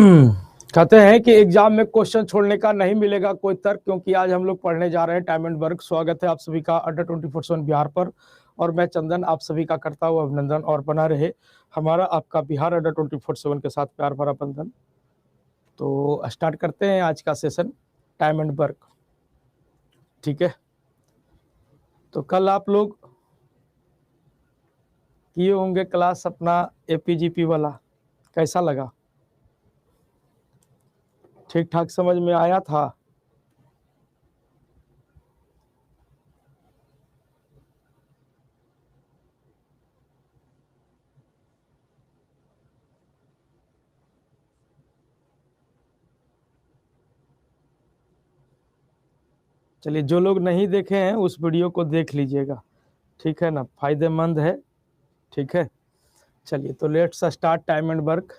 कहते हैं कि एग्जाम में क्वेश्चन छोड़ने का नहीं मिलेगा कोई तर्क, क्योंकि आज हम लोग पढ़ने जा रहे हैं टाइम एंड वर्क। स्वागत है आप सभी का अंडर 24/7 बिहार पर, और मैं चंदन आप सभी का करता हूँ अभिनंदन। और बना रहे हमारा आपका बिहार अंडर 24/7 के साथ प्यार भरा बंधन। तो स्टार्ट करते हैं आज का सेशन टाइम एंड वर्क। ठीक है, तो कल आप लोग किए होंगे क्लास अपना एपीजीपी वाला, कैसा लगा? ठीक ठाक समझ में आया था? चलिए, जो लोग नहीं देखे हैं उस वीडियो को देख लीजिएगा, ठीक है ना, फायदेमंद है। ठीक है, चलिए तो let's start time and work.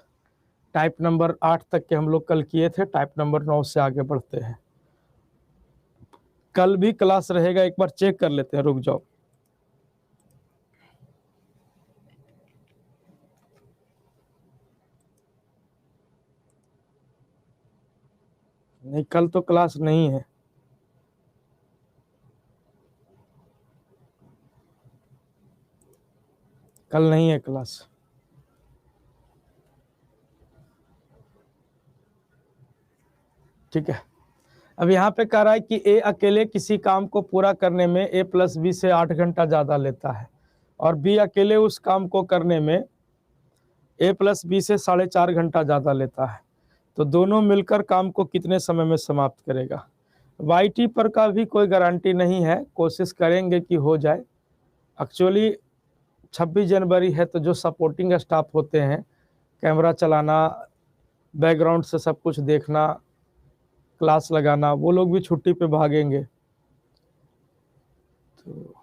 Type number 8 तक के हम लोग कल किए थे, टाइप नंबर 9 से आगे बढ़ते हैं। कल भी क्लास रहेगा, एक बार चेक कर लेते हैं, रुक जाओ। नहीं, कल तो क्लास नहीं है। कल नहीं है क्लास। ठीक है, अब यहाँ पे कह रहा है कि ए अकेले किसी काम को पूरा करने में ए प्लस बी से 8 घंटा ज़्यादा लेता है, और बी अकेले उस काम को करने में ए प्लस बी से 4.5 घंटा ज़्यादा लेता है। तो दोनों मिलकर काम को कितने समय में समाप्त करेगा? वाईटी पर का भी कोई गारंटी नहीं है, कोशिश करेंगे कि हो जाए। एक्चुअली 26 जनवरी है, तो जो सपोर्टिंग स्टाफ होते हैं, कैमरा चलाना, बैकग्राउंड से सब कुछ देखना, क्लास लगाना, वो लोग भी छुट्टी पे भागेंगे। तो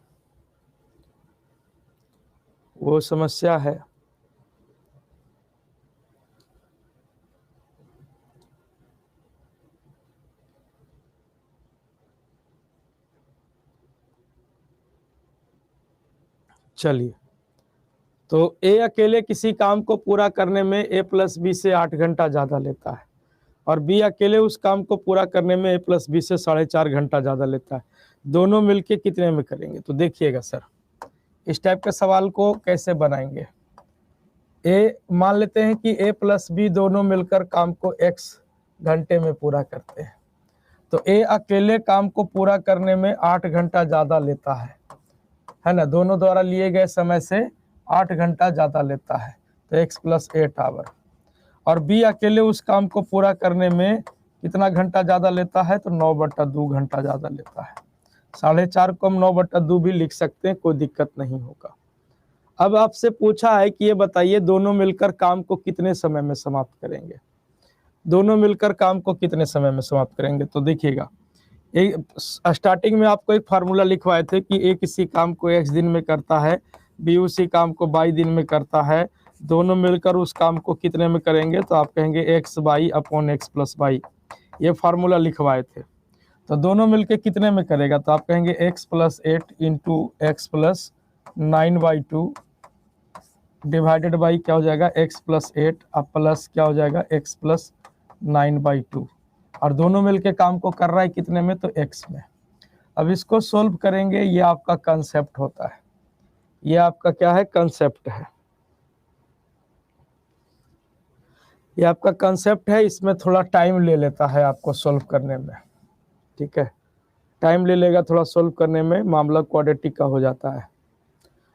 वो समस्या है। चलिए, तो ए अकेले किसी काम को पूरा करने में ए प्लस बी से 8 घंटा ज़्यादा लेता है, और बी अकेले उस काम को पूरा करने में ए प्लस बी से 4.5 घंटा ज़्यादा लेता है। दोनों मिलके कितने में करेंगे? तो देखिएगा सर, इस टाइप के सवाल को कैसे बनाएंगे। ए मान लेते हैं कि ए प्लस बी दोनों मिलकर काम को x घंटे में पूरा करते हैं, तो ए अकेले काम को पूरा करने में 8 घंटा ज़्यादा लेता है ना, दोनों द्वारा लिए गए समय से 8 घंटा ज़्यादा लेता है, तो x + 8 आवर। और बी अकेले उस काम को पूरा करने में कितना घंटा ज़्यादा लेता है? तो 9/2 घंटा ज़्यादा लेता है। 4.5 को हम 9/2 भी लिख सकते हैं, कोई दिक्कत नहीं होगा। अब आपसे पूछा है कि ये बताइए दोनों मिलकर काम को कितने समय में समाप्त करेंगे? दोनों मिलकर काम को कितने समय में समाप्त करेंगे? तो देखिएगा, स्टार्टिंग में आपको एक फार्मूला लिखवाए थे कि ए किसी काम को x दिन में करता है, बी उसी काम को y दिन में करता है, दोनों मिलकर उस काम को कितने में करेंगे? तो आप कहेंगे x/y/x + y, ये फार्मूला लिखवाए थे। तो दोनों मिलकर कितने में करेगा? तो आप कहेंगे x + 8 × x + 9/2 डिवाइडेड बाई क्या हो जाएगा? x + 8 अब प्लस क्या हो जाएगा? x + 9/2, और दोनों मिलके काम को कर रहा है कितने में? तो x में। अब इसको सोल्व करेंगे, ये आपका कंसेप्ट होता है, ये आपका क्या है? कंसेप्ट है, ये आपका कंसेप्ट है। इसमें थोड़ा टाइम ले लेता है आपको सोल्व करने में, ठीक है, टाइम ले लेगा थोड़ा सोल्व करने में, मामला क्वाड्रेटिक का हो जाता है।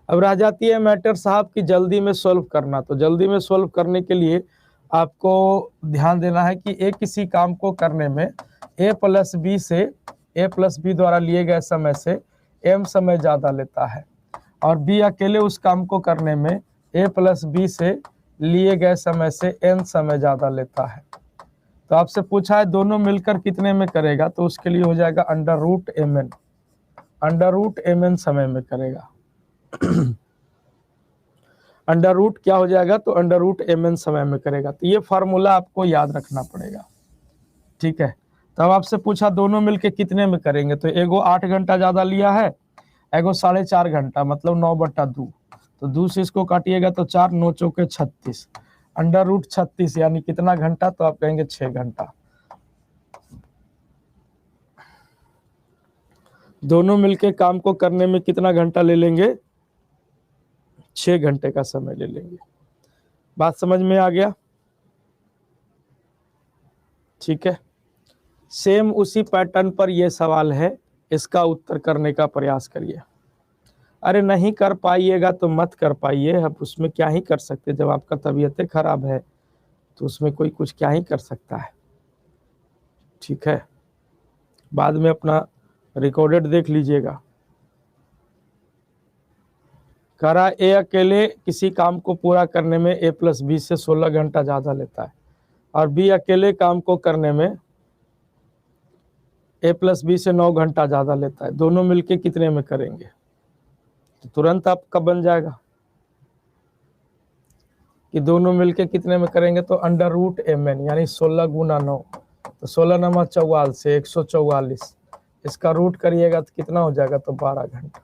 अब रह जाती है मैटर साहब की जल्दी में सोल्व करना। तो जल्दी में सोल्व करने के लिए आपको ध्यान देना है कि ए किसी काम को करने में ए प्लस बी द्वारा लिए गए समय से m समय ज़्यादा लेता है, और बी अकेले उस काम को करने में ए प्लस बी से लिए गए समय से n समय ज़्यादा लेता है। तो आपसे पूछा है दोनों मिलकर कितने में करेगा, तो उसके लिए हो जाएगा √mn समय में करेगा। अंडर रूट क्या हो जाएगा? तो √mn समय में करेगा। तो ये फार्मूला आपको याद रखना पड़ेगा, ठीक है। तो अब आपसे पूछा दोनों मिलके कितने में करेंगे, तो एगो 8 घंटा ज़्यादा लिया है, एगो 4.5 घंटा, मतलब 9/2। तो 2 से इसको काटिएगा तो 4, 9 × 36, √36 यानी कितना घंटा, तो आप कहेंगे 6 घंटा। दोनों मिलके काम को करने में कितना घंटा ले लेंगे, 6 घंटे का समय ले लेंगे। बात समझ में आ गया? ठीक है। सेम उसी पैटर्न पर यह सवाल है, इसका उत्तर करने का प्रयास करिए। अरे नहीं कर पाइएगा तो मत कर पाइए, अब उसमें क्या ही कर सकते, जब आपका तबीयत खराब है तो उसमें कोई कुछ क्या ही कर सकता है। ठीक है, बाद में अपना रिकॉर्डेड देख लीजिएगा। करा ए अकेले किसी काम को पूरा करने में A+B से 16 घंटा ज़्यादा लेता है, और बी अकेले काम को करने में A+B से 9 घंटा ज़्यादा लेता है। दोनों मिलके कितने में करेंगे, तो तुरंत आपका बन जाएगा कि दोनों मिलके कितने में करेंगे, तो √mn यानी 16 गुना 9, तो 16 × 44 से 144, इसका रूट करिएगा तो कितना हो जाएगा, तो 12 घंटा।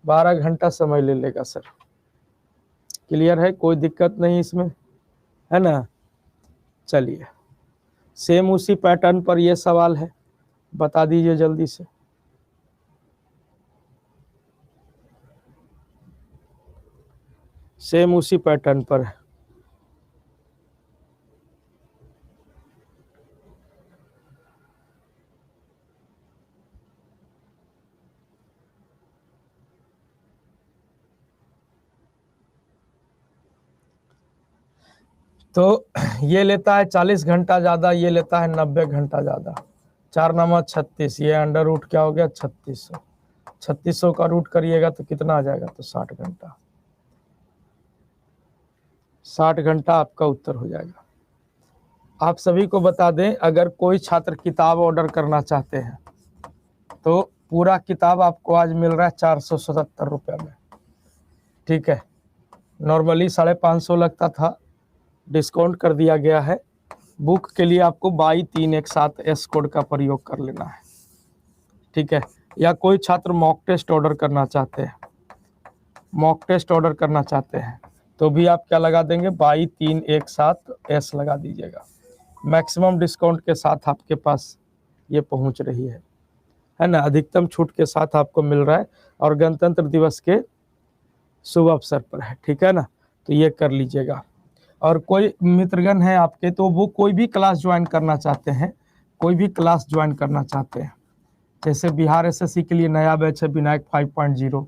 12 घंटा समय ले लेगा सर। क्लियर है, कोई दिक्कत नहीं इसमें, है ना। चलिए, सेम उसी पैटर्न पर यह सवाल है, बता दीजिए जल्दी से। सेम उसी पैटर्न पर है। तो ये लेता है 40 घंटा ज़्यादा, ये लेता है 90 घंटा ज़्यादा। 4 × 36, ये अंडर रूट क्या हो गया, 3600। 3600 का रूट करिएगा तो कितना आ जाएगा, तो 60 घंटा। 60 घंटा आपका उत्तर हो जाएगा। आप सभी को बता दें, अगर कोई छात्र किताब ऑर्डर करना चाहते हैं तो पूरा किताब आपको आज मिल रहा है 477 रुपये में। ठीक है, नॉर्मली 550 लगता था, डिस्काउंट कर दिया गया है। बुक के लिए आपको 22-317S कोड का प्रयोग कर लेना है। ठीक है, या कोई छात्र मॉक टेस्ट ऑर्डर करना चाहते हैं, मॉक टेस्ट ऑर्डर करना चाहते हैं तो भी आप क्या लगा देंगे, 22-317S लगा दीजिएगा। मैक्सिमम डिस्काउंट के साथ आपके पास ये पहुंच रही है ना, अधिकतम छूट के साथ आपको मिल रहा है, और गणतंत्र दिवस के शुभ अवसर पर है। ठीक है ना, तो ये कर लीजिएगा। और कोई मित्रगण है आपके, तो वो कोई भी क्लास ज्वाइन करना चाहते हैं, कोई भी क्लास ज्वाइन करना चाहते हैं, जैसे बिहार SSC के लिए नया बैच है विनायक 5.0,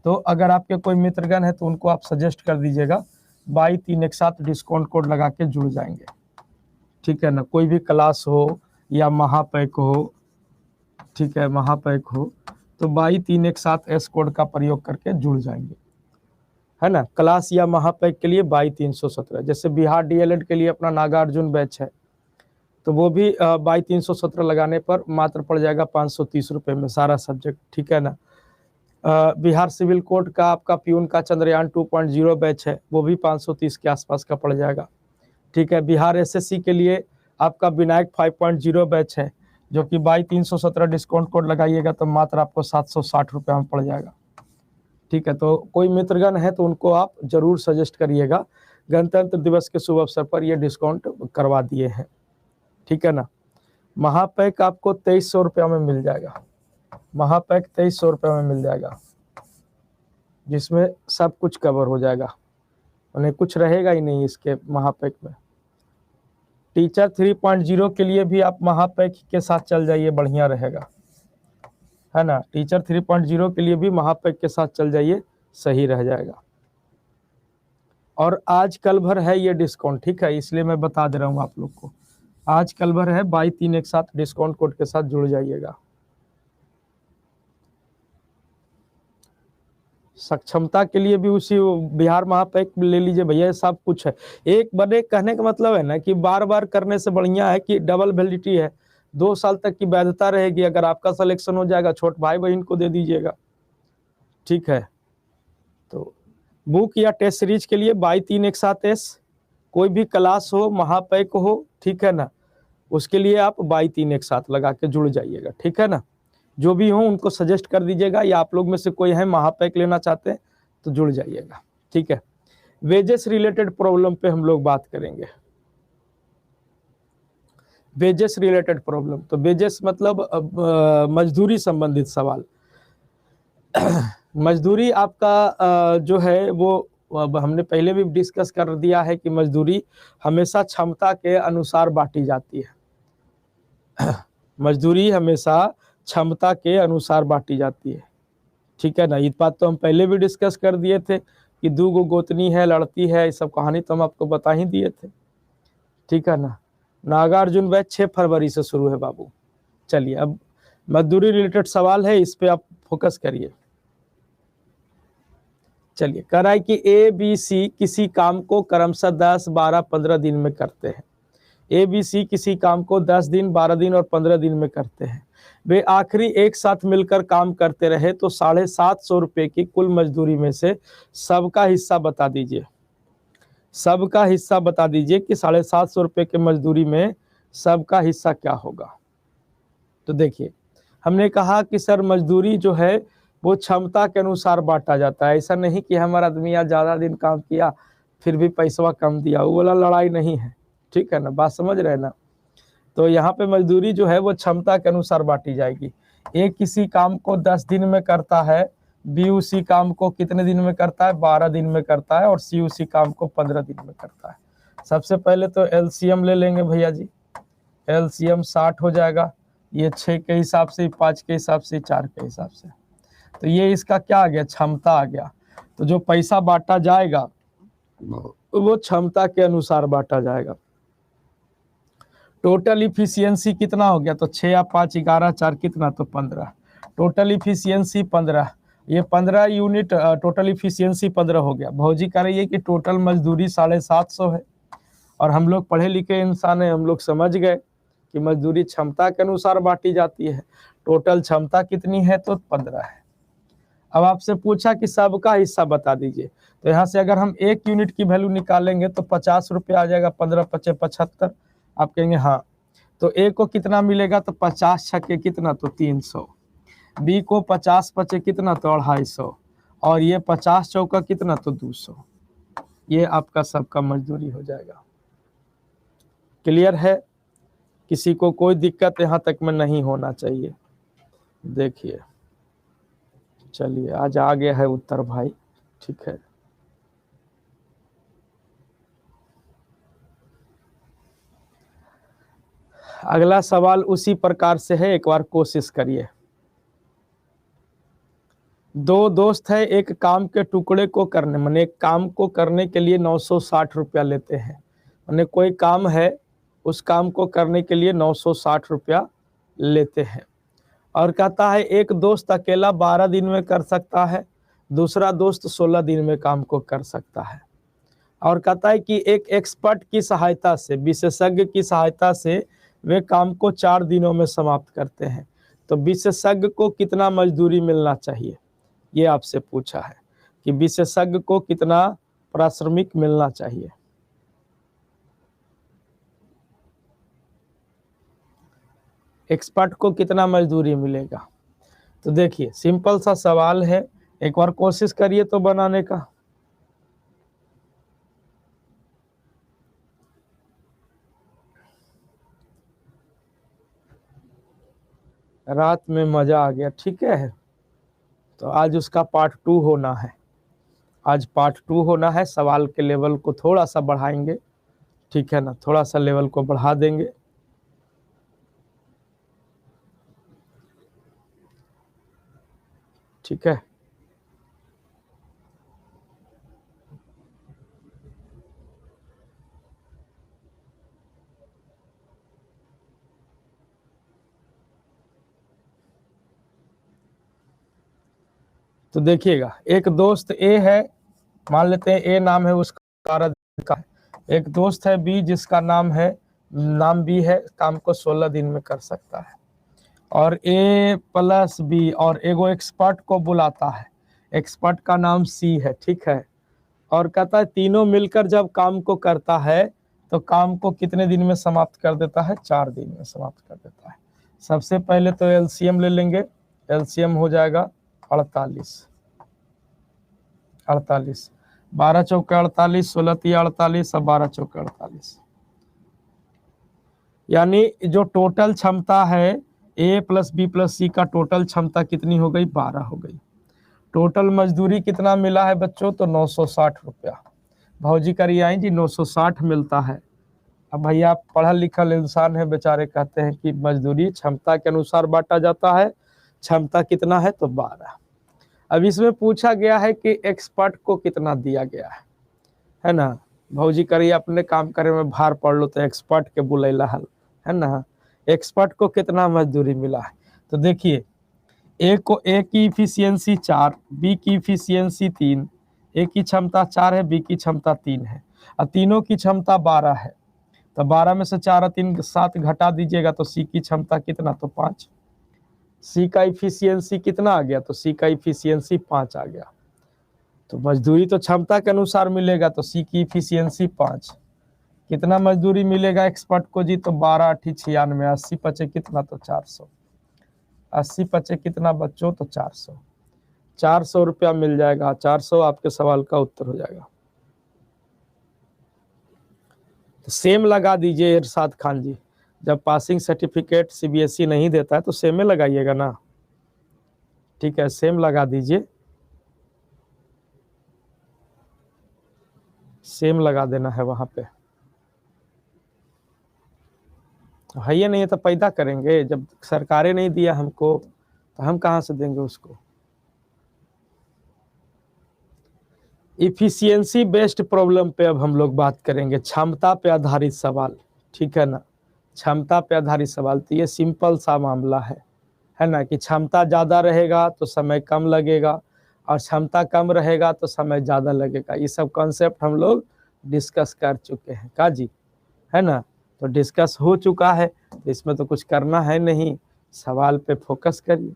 तो अगर आपके कोई मित्रगण है तो उनको आप सजेस्ट कर दीजिएगा, 22-317 डिस्काउंट कोड लगा के जुड़ जाएंगे। ठीक है ना, कोई भी क्लास हो या महापैक हो, ठीक है, महापैक हो, तो 22-317S कोड का प्रयोग करके जुड़ जाएंगे, है ना। क्लास या महापैक के लिए 22-317, जैसे बिहार DLED के लिए अपना नागार्जुन बैच है, तो वो भी 22-317 लगाने पर मात्र पड़ जाएगा 530 रुपये में सारा सब्जेक्ट। ठीक है ना। बिहार सिविल कोड का आपका प्यून का चंद्रयान 2.0 बैच है, वो भी 530 के आसपास का पड़ जाएगा। ठीक है, बिहार SSC के लिए आपका विनायक 5.0 बैच है, जो कि 22-317 डिस्काउंट कोड लगाइएगा तो मात्र आपको 760 रुपये में पड़ जाएगा। ठीक है, तो कोई मित्रगण है तो उनको आप जरूर सजेस्ट करिएगा, गणतंत्र दिवस के शुभ अवसर पर ये डिस्काउंट करवा दिए हैं। ठीक है ना। महापैक आपको 2300 रुपये में मिल जाएगा, महापैक 2300 रुपये में मिल जाएगा, जिसमें सब कुछ कवर हो जाएगा, उन्हें कुछ रहेगा ही नहीं इसके महापैक में। टीचर 3.0 के लिए भी आप महापैक के साथ चल जाइए, बढ़िया रहेगा, है ना। टीचर 3.0 के लिए भी महापैक के साथ चल जाइए, सही रह जाएगा। और आज कल भर है ये डिस्काउंट, ठीक है, इसलिए मैं बता दे रहा हूँ आप लोग को, आज कल भर है, 22-317 डिस्काउंट कोड के साथ जुड़ जाइएगा। सक्षमता के लिए भी उसी बिहार महापैक ले लीजिए भैया, सब कुछ है। एक बड़े कहने का मतलब है ना कि बार बार करने से बढ़िया है कि डबल वैलिडिटी है, 2 साल तक की वैधता रहेगी। अगर आपका सिलेक्शन हो जाएगा, छोट भाई बहन को दे दीजिएगा। ठीक है, तो बुक या टेस्ट सीरीज के लिए 22-317S, कोई भी क्लास हो, महापैक हो, ठीक है ना, उसके लिए आप 22-317 लगा के जुड़ जाइएगा। ठीक है ना, जो भी हो उनको सजेस्ट कर दीजिएगा, या आप लोग में से कोई है महापैक लेना चाहते हैं तो जुड़ जाइएगा। ठीक है, वेजेस रिलेटेड प्रॉब्लम पे हम लोग बात करेंगे। वेजेस रिलेटेड प्रॉब्लम, तो वेजेस मतलब मजदूरी संबंधित सवाल। मजदूरी आपका जो है वो अब हमने पहले भी डिस्कस कर दिया है कि मजदूरी हमेशा क्षमता के अनुसार बांटी जाती है। मजदूरी हमेशा क्षमता के अनुसार बांटी जाती है, ठीक है ना। ये बात तो हम पहले भी डिस्कस कर दिए थे कि 2 गो गोतनी है, लड़ती है, ये सब कहानी तो हम आपको बता ही दिए थे, ठीक है ना। नागार्जुन बैच 6 फरवरी से शुरू है बाबू। चलिए अब मजदूरी रिलेटेड सवाल है, इस पे आप फोकस करिए। चलिए, कह रहा है कि ए बी सी किसी काम को क्रमशः 10, 12, 15 दिन में करते हैं। ए बी सी किसी काम को 10 दिन, 12 दिन और 15 दिन में करते हैं। वे आखिरी एक साथ मिलकर काम करते रहे तो 750 रुपये की कुल मजदूरी में से सबका हिस्सा बता दीजिए। सबका हिस्सा बता दीजिए कि 750 रुपये के मजदूरी में सबका हिस्सा क्या होगा। तो देखिए, हमने कहा कि सर मजदूरी जो है वो क्षमता के अनुसार बांटा जाता है। ऐसा नहीं कि हमारा आदमी आज ज़्यादा दिन काम किया फिर भी पैसा कम दिया, वो वाला लड़ाई नहीं है, ठीक है ना। बात समझ रहे हैं ना। तो यहाँ पे मजदूरी जो है वो क्षमता के अनुसार बांटी जाएगी। ए किसी काम को 10 दिन में करता है, बी उसी काम को कितने दिन में करता है, 12 दिन में करता है, और सी उसी काम को 15 दिन में करता है। सबसे पहले तो एलसीएम ले लेंगे भैया जी। एलसीएम 60 हो जाएगा, ये 6 के हिसाब से, 5 के हिसाब से, 4 के हिसाब से। तो ये इसका क्या आ गया, क्षमता आ गया। तो जो पैसा बांटा जाएगा वो क्षमता के अनुसार बांटा जाएगा। टोटल इफिशियंसी कितना हो गया, तो 6 या 5, 11, 4 कितना, तो 15। टोटल इफिशियंसी 15, ये 15 यूनिट टोटल इफिशियंसी 15 हो गया। भौजी कह रही है कि टोटल मजदूरी 750 है, और हम लोग पढ़े लिखे इंसान हैं, हम लोग समझ गए कि मजदूरी क्षमता के अनुसार बांटी जाती है। टोटल क्षमता कितनी है, तो 15 है। अब आपसे पूछा कि सबका हिस्सा बता दीजिए, तो यहाँ से अगर हम 1 यूनिट की वैल्यू निकालेंगे तो 50 रुपये आ जाएगा, 15 पचे 75। आप कहेंगे हाँ, तो ए को कितना मिलेगा, तो 50 छक्के कितना, तो 300। बी को 50 पचे कितना, तो 250, और ये 50 चौका कितना, तो 200। ये आपका सबका मजदूरी हो जाएगा। क्लियर है, किसी को कोई दिक्कत यहाँ तक में नहीं होना चाहिए। देखिए, चलिए आज आ गया है उत्तर भाई, ठीक है। अगला सवाल उसी प्रकार से है, एक बार कोशिश करिए। 2 दोस्त है, एक काम के टुकड़े को करने, माने एक काम को करने के लिए 960 रुपया लेते हैं। माने कोई काम है, उस काम को करने के लिए 960 रुपया लेते हैं, और कहता है एक दोस्त अकेला 12 दिन में कर सकता है, दूसरा दोस्त 16 दिन में काम को कर सकता है, और कहता है कि एक एक्सपर्ट की सहायता से, विशेषज्ञ की सहायता से वे काम को 4 दिनों में समाप्त करते हैं। तो विशेषज्ञ को कितना मजदूरी मिलना चाहिए, ये आपसे पूछा है कि विशेषज्ञ को कितना पारिश्रमिक मिलना चाहिए। एक्सपर्ट को कितना मजदूरी मिलेगा। तो देखिए सिंपल सा सवाल है, एक बार कोशिश करिए तो बनाने का। रात में मजा आ गया, ठीक है। तो आज उसका पार्ट 2 होना है, आज पार्ट 2 होना है। सवाल के लेवल को थोड़ा सा बढ़ाएंगे, ठीक है ना, थोड़ा सा लेवल को बढ़ा देंगे। ठीक है, तो देखिएगा, एक दोस्त ए है, मान लेते हैं ए नाम है उसका का, एक दोस्त है बी जिसका नाम बी है, काम को 16 दिन में कर सकता है, और ए प्लस बी और एगो एक्सपर्ट को बुलाता है, एक्सपर्ट का नाम सी है, ठीक है, और कहता है तीनों मिलकर जब काम को करता है तो काम को कितने दिन में समाप्त कर देता है, 4 दिन में समाप्त कर देता है। सबसे पहले तो एलसीएम ले लेंगे, एलसीएम हो जाएगा 48। 12 चौके 48, 16 तिया 48 और 12 चौके 48। यानी जो टोटल क्षमता है ए प्लस बी प्लस सी का टोटल क्षमता कितनी हो गई? 12 हो गई। टोटल मजदूरी कितना मिला है बच्चों? तो 960 रुपया। भौजी करिए आई जी 960 मिलता है। अब भैया पढ़ा लिखल इंसान है बेचारे, कहते हैं कि मजदूरी क्षमता के अनुसार बांटा जाता है। क्षमता कितना है? तो 12। अब इसमें पूछा गया है कि एक्सपर्ट को कितना दिया गया है ना। भौजी करिए अपने काम करे में भार पड़ लो तो एक्सपर्ट के बुलैला हल, है ना। एक्सपर्ट को कितना मजदूरी मिला है? तो देखिए ए की इफिशियंसी 4, बी की इफिशियंसी 3, ए की क्षमता 4 है, बी की क्षमता 3 है और तीनों की क्षमता 12 है। तो 12 में से 4 और 3 7 घटा दीजिएगा तो सी की क्षमता कितना? तो 5। सी का इफिशियंसी कितना आ गया? तो सी का इफिशियंसी 5 आ गया। तो मजदूरी तो क्षमता के अनुसार मिलेगा, तो सी की इफिशियंसी 5। कितना मजदूरी मिलेगा एक्सपर्ट को जी? तो 12 8 96, 80 पचे कितना? तो 400। 80 पचे कितना बच्चों? तो 400। 400 रुपया मिल जाएगा। 400 आपके सवाल का उत्तर हो जाएगा। तो सेम लगा दीजिए इरशाद खान जी। जब पासिंग सर्टिफिकेट सीबीएसई नहीं देता है तो सेम में लगाइएगा ना। ठीक है, सेम लगा दीजिए, सेम लगा देना है वहां पे। है ये नहीं है तो पैदा करेंगे? जब सरकारें नहीं दिया हमको तो हम कहाँ से देंगे उसको। इफिशियंसी बेस्ड प्रॉब्लम पे अब हम लोग बात करेंगे, क्षमता पे आधारित सवाल। ठीक है ना, क्षमता पे आधारित सवाल। तो ये सिंपल सा मामला है ना, कि क्षमता ज़्यादा रहेगा तो समय कम लगेगा और क्षमता कम रहेगा तो समय ज़्यादा लगेगा। ये सब कॉन्सेप्ट हम लोग डिस्कस कर चुके हैं का जी, है ना। तो डिस्कस हो चुका है तो इसमें तो कुछ करना है नहीं, सवाल पे फोकस करिए।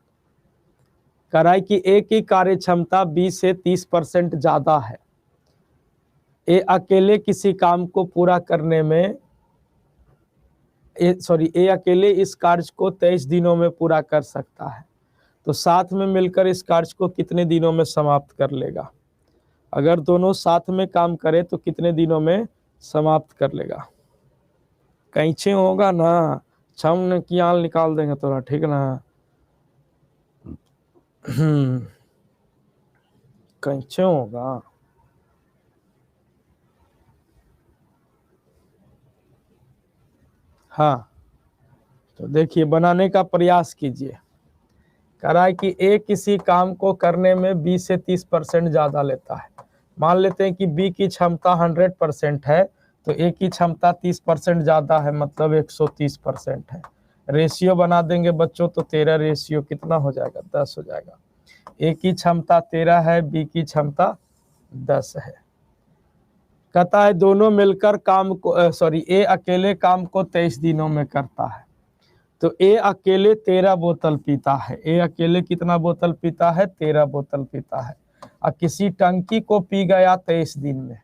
कराई कि ए की कार्य क्षमता 20 से 30% ज़्यादा है। ए अकेले किसी काम को पूरा करने में ए अकेले इस कार्य को 23 दिनों में पूरा कर सकता है। तो साथ में मिलकर इस कार्य को कितने दिनों में समाप्त कर लेगा? अगर दोनों साथ में काम करें तो कितने दिनों में समाप्त कर लेगा? कैंचे होगा ना, छम की आल निकाल देंगे थोड़ा, ठीक ना। कैंचे होगा। हाँ, तो देखिए बनाने का प्रयास कीजिए। कह रहा है कि ए किसी काम को करने में 20 से 30% ज़्यादा लेता है। मान लेते हैं कि बी की क्षमता 100% है तो ए की क्षमता 30% ज़्यादा है, मतलब 130% है। रेशियो बना देंगे बच्चों तो 13 रेशियो कितना हो जाएगा? 10 हो जाएगा। ए की क्षमता 13 है, बी की क्षमता 10 है। कहता है दोनों मिलकर काम को ए अकेले काम को 23 दिनों में करता है। तो ए अकेले 13 बोतल पीता है। ए अकेले कितना बोतल पीता है? 13 बोतल पीता है। और किसी टंकी को पी गया 23 दिन में।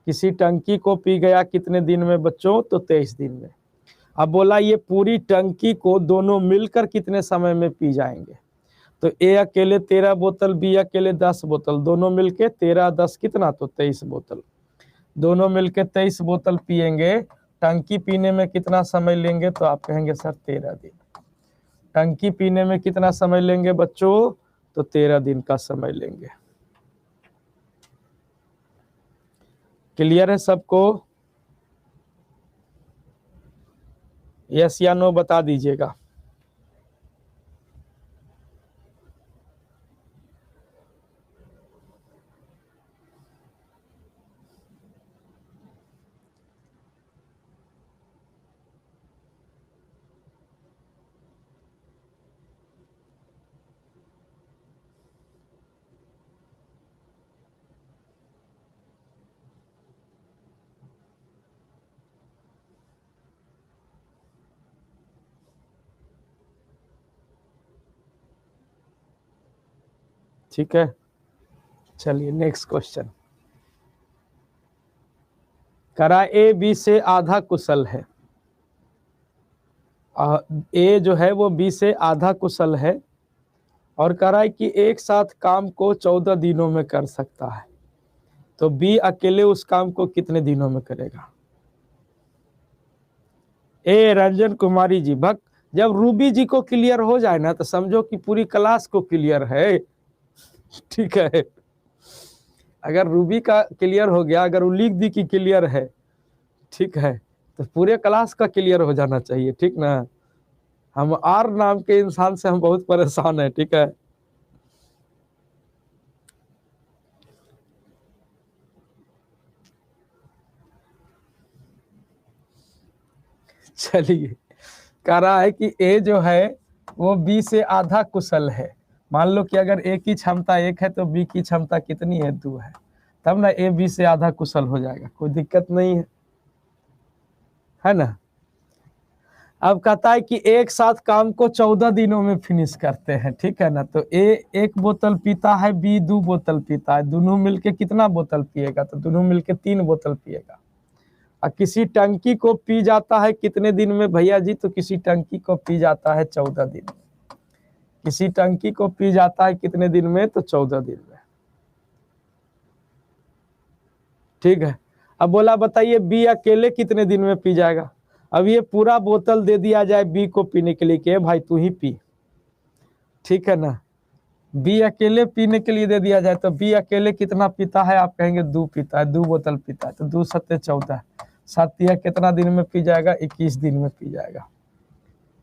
किसी टंकी को पी गया कितने दिन में बच्चों? तो 23 दिन में। अब बोला ये पूरी टंकी को दोनों मिलकर कितने समय में पी जाएंगे? तो ए अकेले 13 बोतल, बी अकेले 10 बोतल, दोनों मिलके 13 10 कितना? तो 23 बोतल। दोनों मिलके 23 बोतल पिएंगे। टंकी पीने में कितना समय लेंगे? तो आप कहेंगे सर 13 दिन। टंकी पीने में कितना समय लेंगे बच्चों? तो 13 दिन का समय लेंगे। क्लियर है सबको? यस या नो बता दीजिएगा। ठीक है, चलिए नेक्स्ट क्वेश्चन। करा ए बी से आधा कुशल है। ए जो है वो बी से आधा कुशल है और करा कि एक साथ काम को 14 दिनों में कर सकता है। तो बी अकेले उस काम को कितने दिनों में करेगा? ए रंजन कुमारी जी, भक्त जब रूबी जी को क्लियर हो जाए ना तो समझो कि पूरी क्लास को क्लियर है। ठीक है, अगर रूबी का क्लियर हो गया, अगर वो लिख दी कि क्लियर है, ठीक है, तो पूरे क्लास का क्लियर हो जाना चाहिए। ठीक ना, हम आर नाम के इंसान से हम बहुत परेशान है। ठीक है, चलिए, कह रहा है कि ए जो है वो बी से आधा कुशल है। मान लो कि अगर ए की क्षमता 1 है तो बी की क्षमता कितनी है? 2 है, तब ना ए बी से आधा कुशल हो जाएगा, कोई दिक्कत नहीं है ना। अब कहता है कि एक साथ काम को 14 दिनों में फिनिश करते हैं। ठीक है ना, तो ए 1 बोतल पीता है, बी 2 बोतल पीता है, दोनों मिलके कितना बोतल पिएगा? तो दोनों मिलके 3 बोतल पिएगा। और किसी टंकी को पी जाता है कितने दिन में भैया जी? तो किसी टंकी को पी जाता है 14 दिन में। किसी टंकी को पी जाता है कितने दिन में? तो 14 दिन में। ठीक है, अब बोला बताइए बी अकेले कितने दिन में पी जाएगा? अब ये पूरा बोतल दे दिया जाए बी को पीने के लिए कि भाई तू ही पी, ठीक है ना, बी अकेले पीने के लिए दे दिया जाए तो बी अकेले कितना पीता है? आप कहेंगे 2 पीता है, 2 बोतल पीता है, तो 2 सत्ते 14, 7 कितना दिन में पी जाएगा? 21 दिन में पी जाएगा।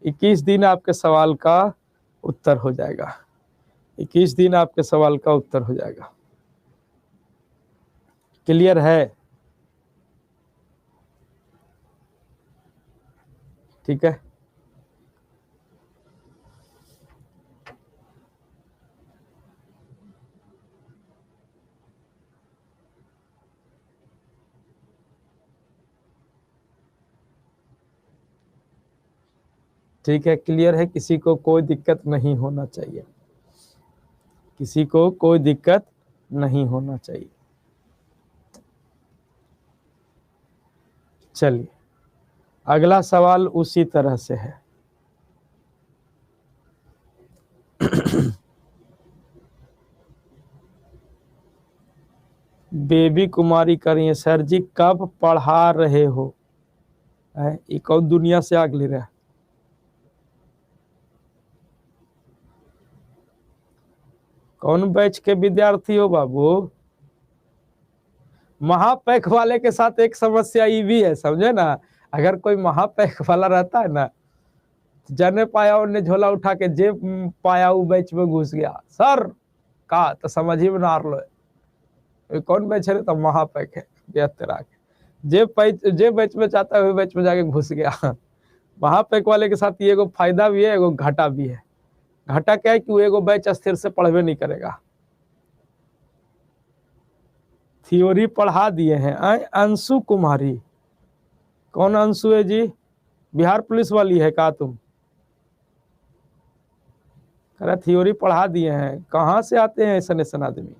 21 दिन आपके सवाल का उत्तर हो जाएगा। 21 दिन आपके सवाल का उत्तर हो जाएगा। क्लियर है? ठीक है, ठीक है, क्लियर है, किसी को कोई दिक्कत नहीं होना चाहिए, किसी को कोई दिक्कत नहीं होना चाहिए। चलिए, अगला सवाल उसी तरह से है। बेबी कुमारी करिए, सर जी कब पढ़ा रहे हो? ये कौन दुनिया से आग ले रहा है? कौन बैच के विद्यार्थी हो बाबू? महापैक वाले के साथ एक समस्या ये भी है, समझे ना, अगर कोई महापैक वाला रहता है ना, जने पाया उन्हें झोला उठा के जे पाया वो बैच में घुस गया, सर का तो समझ ही में ना लो कौन बैच है, तो महापैक है तेरा के जे बैच में चाहता है वो बैच में जाके घुस गया। महापैक वाले के साथ ये एगो फायदा भी है, एगो घाटा भी है। घाटा क्या है कि वो एगो बैच स्थिर से पढ़वे नहीं करेगा। थ्योरी पढ़ा दिए हैं। अंशु कुमारी, कौन अंशु है जी? बिहार पुलिस वाली है का तुम? कह रहा थ्योरी पढ़ा दिए हैं, कहाँ से आते हैं ऐसा ऐसा आदमी?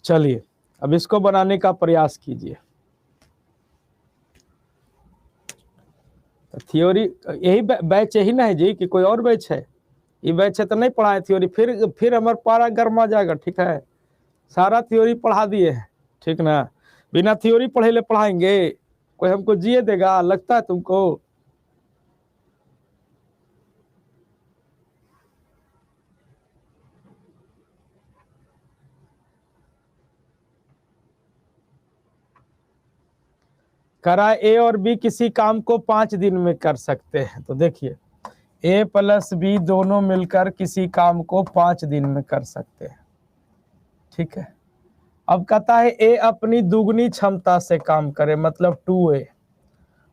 चलिए, अब इसको बनाने का प्रयास कीजिए। थ्योरी यही बैच यही ना है जी कि कोई और बैच है? ये बैच है तो नहीं पढ़ाए थ्योरी, फिर हमारा पारा गर्मा जाएगा। ठीक है, सारा थ्योरी पढ़ा दिए हैं, ठीक ना, बिना थ्योरी पढ़े ले पढ़ाएंगे? कोई हमको जिए देगा लगता है तुमको? करा ए और बी किसी काम को 5 दिन में कर सकते हैं, तो देखिए ए प्लस बी दोनों मिलकर किसी काम को 5 दिन में कर सकते हैं। ठीक है, अब कहता है ए अपनी दुगनी क्षमता से काम करे, मतलब 2a,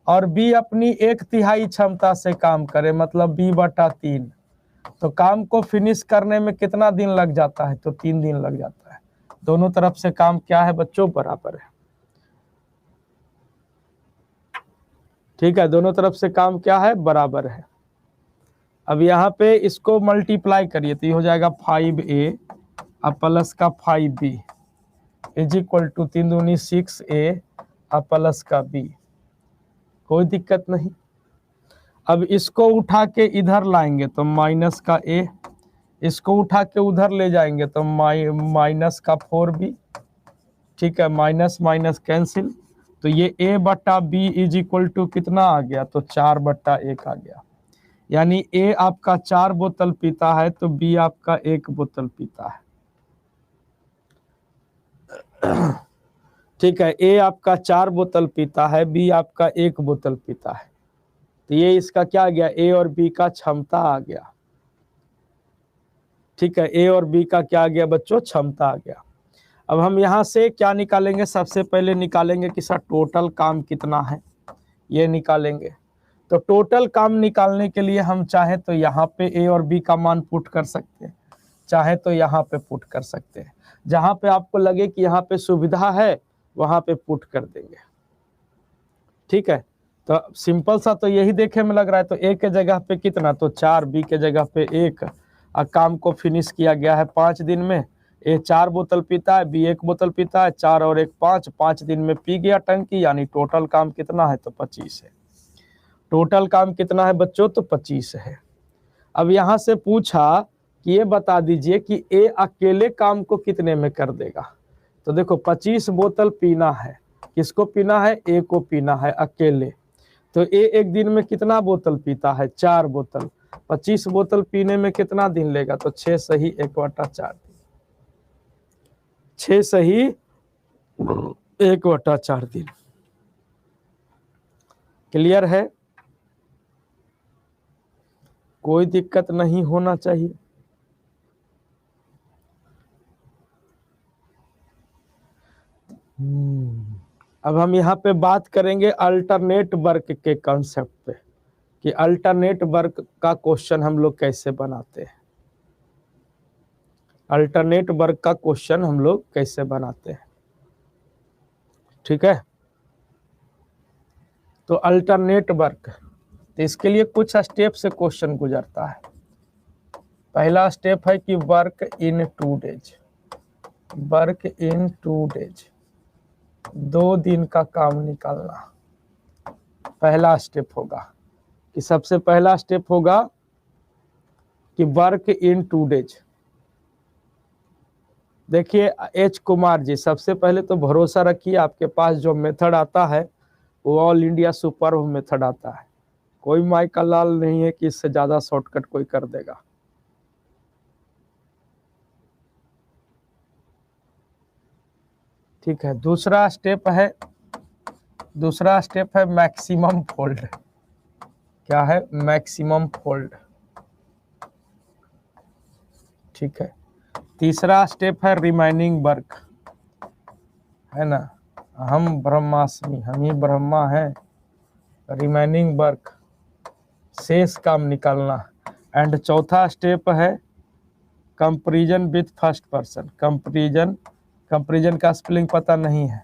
और बी अपनी 1/3 क्षमता से काम करे, मतलब b/3। तो काम को फिनिश करने में कितना दिन लग जाता है? तो 3 दिन लग जाता है। दोनों तरफ से काम क्या है बच्चों? बराबर है। ठीक है, दोनों तरफ से काम क्या है? बराबर है। अब यहाँ पे इसको मल्टीप्लाई करिए तो ये हो जाएगा 5a अब प्लस का 5b, इज इक्वल टू 3 दूनी 6a प्लस का b, कोई दिक्कत नहीं। अब इसको उठा के इधर लाएंगे तो माइनस का a, इसको उठा के उधर ले जाएंगे तो माइनस का 4b, ठीक है, माइनस माइनस कैंसिल, तो ये a बट्टा b इज इक्वल टू कितना आ गया, तो 4/1 आ गया। यानी a आपका 4 बोतल पीता है तो b आपका 1 बोतल पीता है, ठीक है। a आपका 4 बोतल पीता है, b आपका 1 बोतल पीता है, तो ये इसका क्या आ गया, a और b का क्षमता आ गया, ठीक है। a और b का क्या आ गया बच्चों, क्षमता आ गया। अब हम यहाँ से क्या निकालेंगे, सबसे पहले निकालेंगे कि सर टोटल काम कितना है, ये निकालेंगे। तो टोटल काम निकालने के लिए हम चाहे तो यहाँ पे a और b का मान पुट कर सकते हैं, चाहे तो यहाँ पे पुट कर सकते हैं, जहाँ पे आपको लगे कि यहाँ पे सुविधा है वहां पे पुट कर देंगे, ठीक है। तो सिंपल सा तो यही देखे में लग रहा है, तो a के जगह पे कितना, तो 4, b के जगह पे 1, और काम को फिनिश किया गया है 5 दिन में। a 4 बोतल पीता है, b 1 बोतल पीता है, 4 और 1 5, 5 दिन में पी गया टंकी, यानी टोटल काम कितना है, तो 25 है। टोटल काम कितना है बच्चों, तो 25 है। अब यहाँ से पूछा कि ये बता दीजिए कि ए अकेले काम को कितने में कर देगा, तो देखो 25 बोतल पीना है, किसको पीना है, ए को पीना है अकेले, तो ए एक दिन में कितना बोतल पीता है, 4 बोतल, 25 बोतल पीने में कितना दिन लेगा, तो 6 सही 1/4 दिन, 6 सही 1/4 दिन। क्लियर है, कोई दिक्कत नहीं होना चाहिए। अब हम यहाँ पे बात करेंगे अल्टरनेट वर्क के कॉन्सेप्ट पे, कि अल्टरनेट वर्क का क्वेश्चन हम लोग कैसे बनाते हैं, अल्टरनेट वर्क का क्वेश्चन हम लोग कैसे बनाते हैं, ठीक है। तो अल्टरनेट वर्क, तो इसके लिए कुछ स्टेप से क्वेश्चन गुजरता है। पहला स्टेप है कि work in 2 days, work in 2 days, 2 दिन का काम निकालना पहला स्टेप होगा। कि सबसे पहला स्टेप होगा कि वर्क इन 2 डेज। देखिए एच कुमार जी, सबसे पहले तो भरोसा रखिए, आपके पास जो मेथड आता है वो ऑल इंडिया सुपर मेथड आता है, कोई माई का लाल नहीं है कि इससे ज्यादा शॉर्टकट कोई कर देगा। ठीक है, दूसरा स्टेप है मैक्सिमम फोल्ड। क्या है, मैक्सिमम फोल्ड, ठीक है। तीसरा स्टेप है रिमाइनिंग वर्क, है ना, हम ब्रह्मास्मि, हम ही ब्रह्मा है, रिमेनिंग वर्क, शेष काम निकालना। एंड चौथा स्टेप है comparison with first person, comparison का स्पेलिंग पता नहीं है,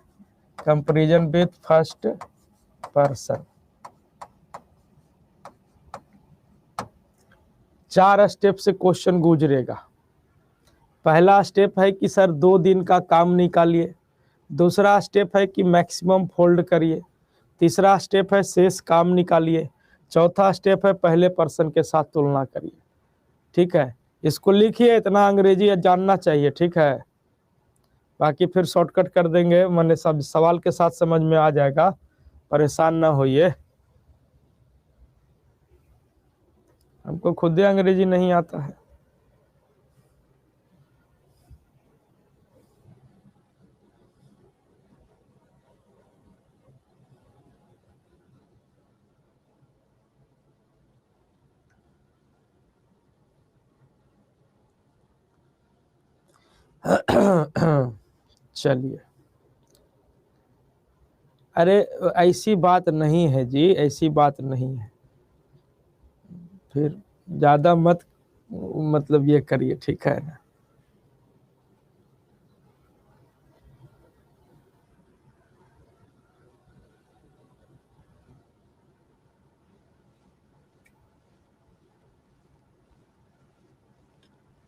comparison with first person. 4 step से क्वेश्चन गुजरेगा। पहला स्टेप है कि सर 2 दिन का काम निकालिए, दूसरा स्टेप है कि मैक्सिमम फोल्ड करिए, तीसरा स्टेप है शेष काम निकालिए, चौथा स्टेप है पहले पर्सन के साथ तुलना करिए, ठीक है। इसको लिखिए, इतना अंग्रेजी जानना चाहिए, ठीक है, बाकी फिर शॉर्टकट कर देंगे, मैंने सब सवाल के साथ समझ में आ जाएगा, परेशान ना होइए, हमको खुद ही अंग्रेजी नहीं आता है। चलिए, अरे ऐसी बात नहीं है जी, ऐसी बात नहीं है, फिर ज्यादा मत मतलब ये करिए, ठीक है ना।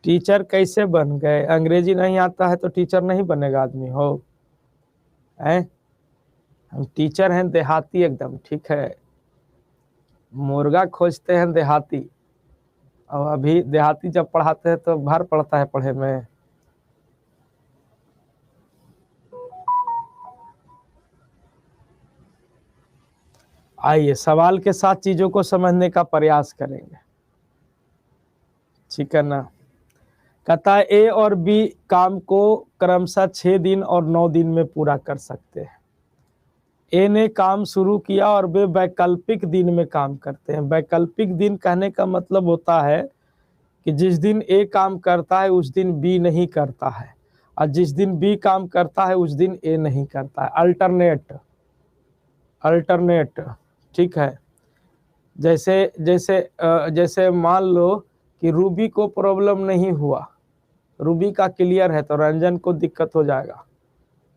टीचर कैसे बन गए? अंग्रेजी नहीं आता है तो टीचर नहीं बनेगा आदमी हो है? हम टीचर हैं देहाती एकदम, ठीक है। मुर्गा खोजते हैं देहाती, और अभी देहाती जब पढ़ाते हैं तो भार पड़ता है पढ़े में। आइए सवाल के साथ चीजों को समझने का प्रयास करेंगे, ठीक है ना। कहता है ए और बी काम को क्रमशः 6 दिन और 9 दिन में पूरा कर सकते हैं। ए ने काम शुरू किया और वे वैकल्पिक दिन में काम करते हैं। वैकल्पिक दिन कहने का मतलब होता है कि जिस दिन ए काम करता है उस दिन बी नहीं करता है, और जिस दिन बी काम करता है उस दिन ए नहीं करता है। अल्टरनेट, अल्टरनेट, ठीक है। जैसे जैसे जैसे मान लो कि रूबी को प्रॉब्लम नहीं हुआ, रूबी का क्लियर है तो रंजन को दिक्कत हो जाएगा,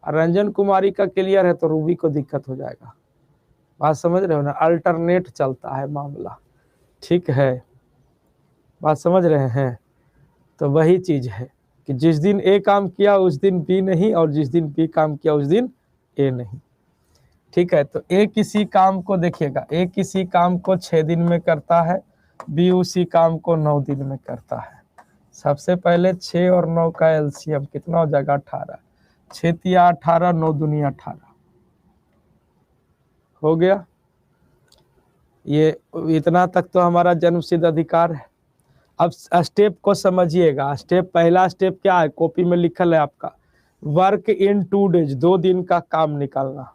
और रंजन कुमारी का क्लियर है तो रूबी को दिक्कत हो जाएगा। बात समझ रहे हो ना? अल्टरनेट चलता है मामला, ठीक है। बात समझ रहे हैं? तो वही चीज है कि जिस दिन ए काम किया उस दिन बी नहीं, और जिस दिन बी काम किया उस दिन ए नहीं, ठीक है। तो ए किसी काम को देखिएगा, ए किसी काम को 6 दिन में करता है, बी उसी काम को 9 दिन में करता है। सबसे पहले 6 और 9 का एलसीएम कितना हो जाएगा? 18। 6 तिया 18, 9 दुनिया 18 हो गया। ये इतना तक तो हमारा जन्मसिद्ध अधिकार है। अब स्टेप को समझिएगा। स्टेप, पहला स्टेप क्या है? कॉपी में लिखल है आपका, वर्क इन 2 डेज, 2 दिन का काम निकालना,